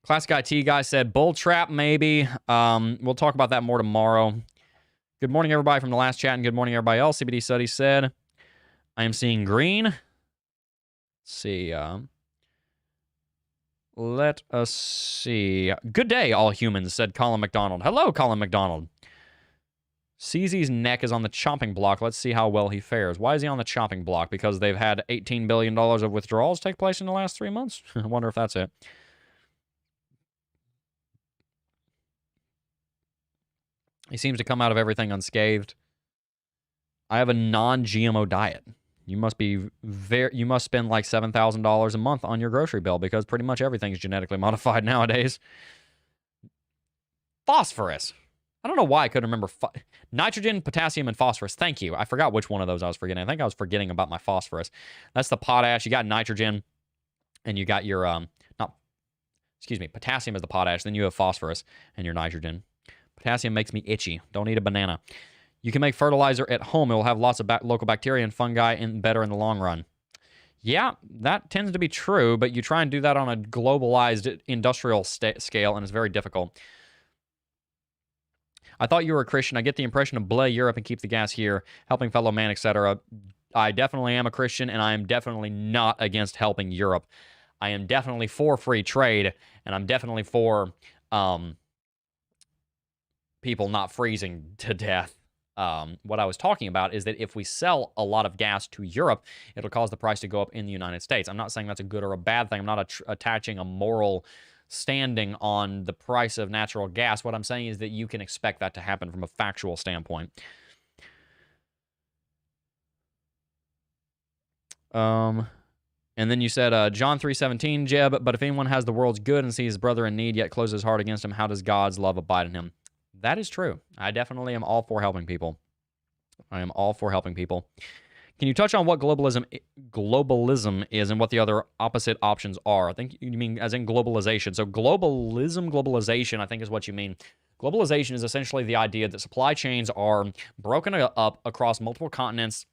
S2: Classic IT guy said, bull trap, maybe. We'll talk about that more tomorrow. Good morning, everybody, from the last chat, and good morning, everybody else. CBD Study said, I am seeing green. Let's see. Let us see. Good day, all humans, said Colin McDonald. Hello, Colin McDonald. CZ's neck is on the chopping block. Let's see how well he fares. Why is he on the chopping block? Because they've had $18 billion of withdrawals take place in the last 3 months? I wonder if that's it. He seems to come out of everything unscathed. I have a non-GMO diet. You must spend like $7,000 a month on your grocery bill because pretty much everything's genetically modified nowadays. Phosphorus. I don't know why I couldn't remember. Nitrogen, potassium, and phosphorus. Thank you. I forgot which one of those I was forgetting. I think I was forgetting about my phosphorus. That's the potash. You got nitrogen, and you got your potassium is the potash. Then you have phosphorus and your nitrogen. Potassium makes me itchy. Don't eat a banana. You can make fertilizer at home. It will have lots of local bacteria and fungi and better in the long run. Yeah, that tends to be true, but you try and do that on a globalized industrial scale, and it's very difficult. I thought you were a Christian. I get the impression of bleh Europe and keep the gas here, helping fellow man, etc. I definitely am a Christian, and I am definitely not against helping Europe. I am definitely for free trade, and I'm definitely for people not freezing to death. What I was talking about is that if we sell a lot of gas to Europe, it'll cause the price to go up in the United States. I'm not saying that's a good or a bad thing. I'm not attaching a moral standing on the price of natural gas. What I'm saying is that you can expect that to happen from a factual standpoint. And then you said, John 3:17, Jebb, but if anyone has the world's good and sees his brother in need, yet closes his heart against him, how does God's love abide in him? That is true. I definitely am all for helping people. I am all for helping people. Can you touch on what globalism is and what the other opposite options are? I think you mean as in globalization. So globalization, I think is what you mean. Globalization is essentially the idea that supply chains are broken up across multiple continents,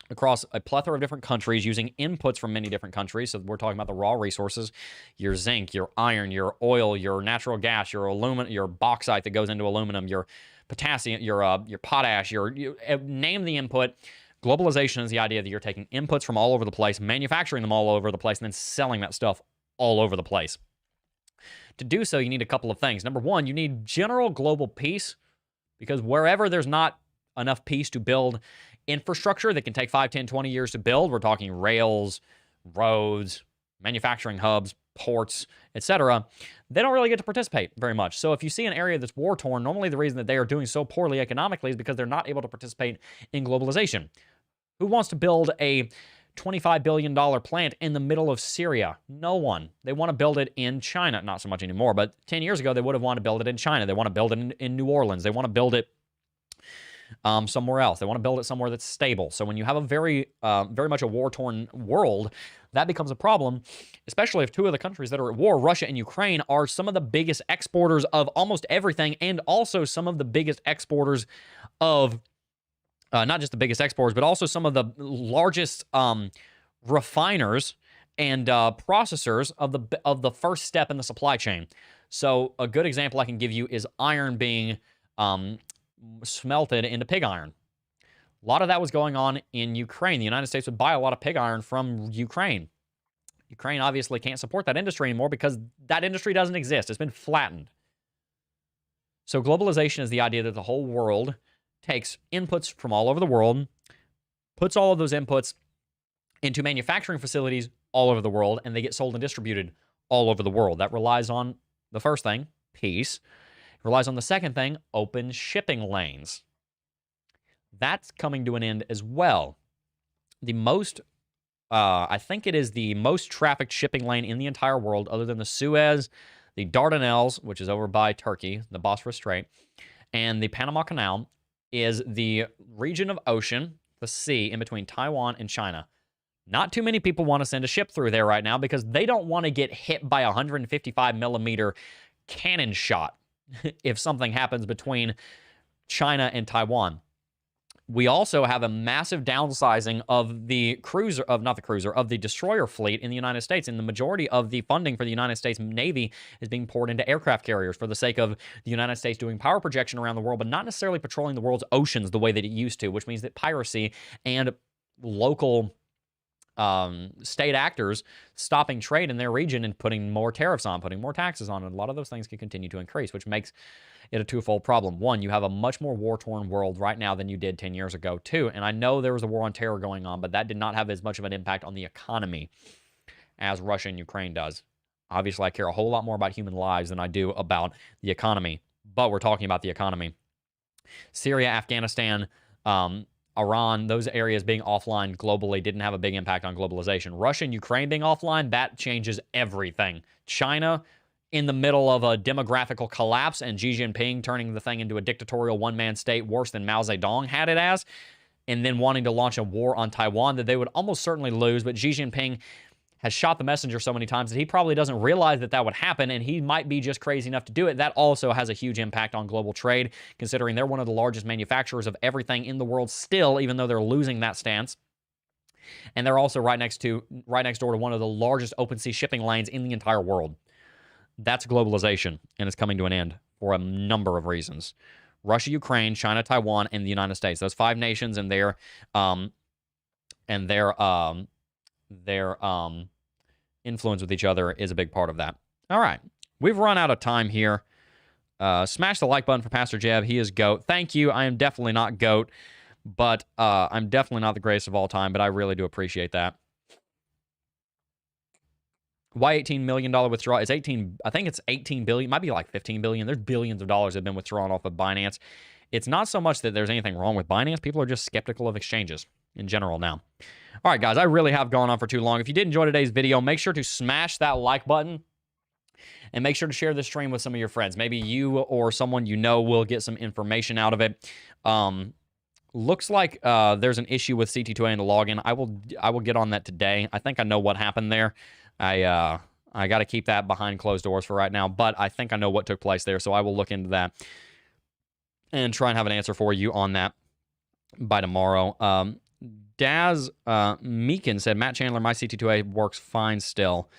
S2: across a plethora of different countries using inputs from many different countries. So we're talking about the raw resources, your zinc, your iron, your oil, your natural gas, your aluminum, your bauxite that goes into aluminum, your potassium, your potash, you name the input. Globalization is the idea that you're taking inputs from all over the place, manufacturing them all over the place, and then selling that stuff all over the place. To do so, you need a couple of things. Number one, you need general global peace, because wherever there's not enough peace to build infrastructure that can take 5, 10, 20 years to build, we're talking rails, roads, manufacturing hubs, ports, etc., they don't really get to participate very much. So if you see an area that's war-torn, normally the reason that they are doing so poorly economically is because they're not able to participate in globalization. Who wants to build a $25 billion plant in the middle of Syria? No one. They want to build it in China. Not so much anymore, but 10 years ago, they would have wanted to build it in China. They want to build it in New Orleans. They want to build it somewhere else. They want to build it somewhere that's stable. So when you have a very much a war-torn world, that becomes a problem, especially if two of the countries that are at war, Russia and Ukraine, are some of the biggest exporters of almost everything, and also some of the biggest exporters of, not just the biggest exporters, but also some of the largest refiners and processors of the first step in the supply chain. So a good example I can give you is iron being smelted into pig iron. A lot of that was going on in Ukraine. The United States would buy a lot of pig iron from Ukraine. Ukraine obviously can't support that industry anymore because that industry doesn't exist. It's been flattened. So globalization is the idea that the whole world takes inputs from all over the world, puts all of those inputs into manufacturing facilities all over the world, and they get sold and distributed all over the world. That relies on the first thing, peace. It relies on the second thing, open shipping lanes. That's coming to an end as well. The most, I think it is the most trafficked shipping lane in the entire world, other than the Suez, the Dardanelles, which is over by Turkey, the Bosphorus Strait, and the Panama Canal, is the region of ocean, the sea, in between Taiwan and China. Not too many people want to send a ship through there right now because they don't want to get hit by a 155 millimeter cannon shot if something happens between China and Taiwan. We also have a massive downsizing of the destroyer fleet in the United States. And the majority of the funding for the United States Navy is being poured into aircraft carriers for the sake of the United States doing power projection around the world, but not necessarily patrolling the world's oceans the way that it used to, which means that piracy and local state actors stopping trade in their region and putting more tariffs on, putting more taxes on, and a lot of those things can continue to increase, which makes it a twofold problem. One, you have a much more war-torn world right now than you did 10 years ago. Two, and I know there was a war on terror going on, but that did not have as much of an impact on the economy as Russia and Ukraine does. Obviously, I care a whole lot more about human lives than I do about the economy, but we're talking about the economy. Syria, Afghanistan, Iran, those areas being offline globally didn't have a big impact on globalization. Russia and Ukraine being offline, that changes everything. China in the middle of a demographical collapse and Xi Jinping turning the thing into a dictatorial one-man state worse than Mao Zedong had it as, and then wanting to launch a war on Taiwan that they would almost certainly lose, but Xi Jinping has shot the messenger so many times that he probably doesn't realize that that would happen, and he might be just crazy enough to do it. That also has a huge impact on global trade, considering they're one of the largest manufacturers of everything in the world still, even though they're losing that stance. And they're also right next door to one of the largest open sea shipping lanes in the entire world. That's globalization, and it's coming to an end for a number of reasons. Russia, Ukraine, China, Taiwan, and the United States. Those five nations and their influence with each other is a big part of that. All right. We've run out of time here. Smash the like button for Pastor Jebb. He is GOAT. Thank you. I am definitely not GOAT, but I'm definitely not the greatest of all time, but I really do appreciate that. Why $18 million withdrawal? It's 18, I think it's 18 billion, might be like 15 billion. There's billions of dollars that have been withdrawn off of Binance. It's not so much that there's anything wrong with Binance. People are just skeptical of exchanges in general now. All right, guys, I really have gone on for too long. If you did enjoy today's video, make sure to smash that like button and make sure to share this stream with some of your friends. Maybe you or someone you know will get some information out of it. Looks like there's an issue with CT2A and the login. I will get on that today. I think I know what happened there. I got to keep that behind closed doors for right now, but I think I know what took place there, so I will look into that and try and have an answer for you on that by tomorrow. Daz Meekin said, Matt Chandler, my CT2A works fine still.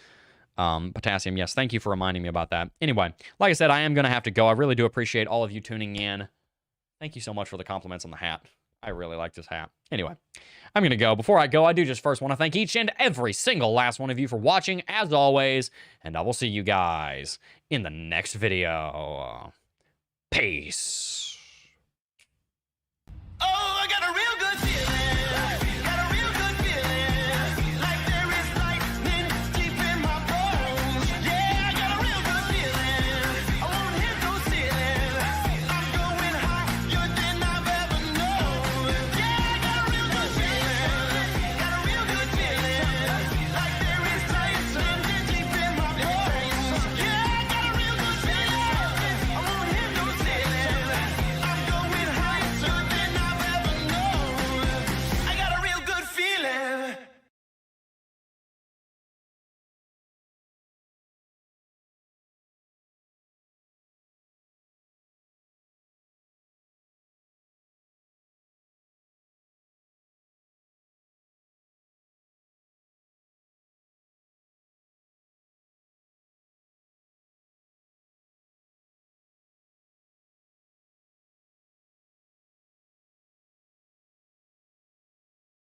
S2: Potassium, yes. Thank you for reminding me about that. Anyway, like I said, I am going to have to go. I really do appreciate all of you tuning in. Thank you so much for the compliments on the hat. I really like this hat. Anyway, I'm going to go. Before I go, I do just first want to thank each and every single last one of you for watching, as always, and I will see you guys in the next video. Peace.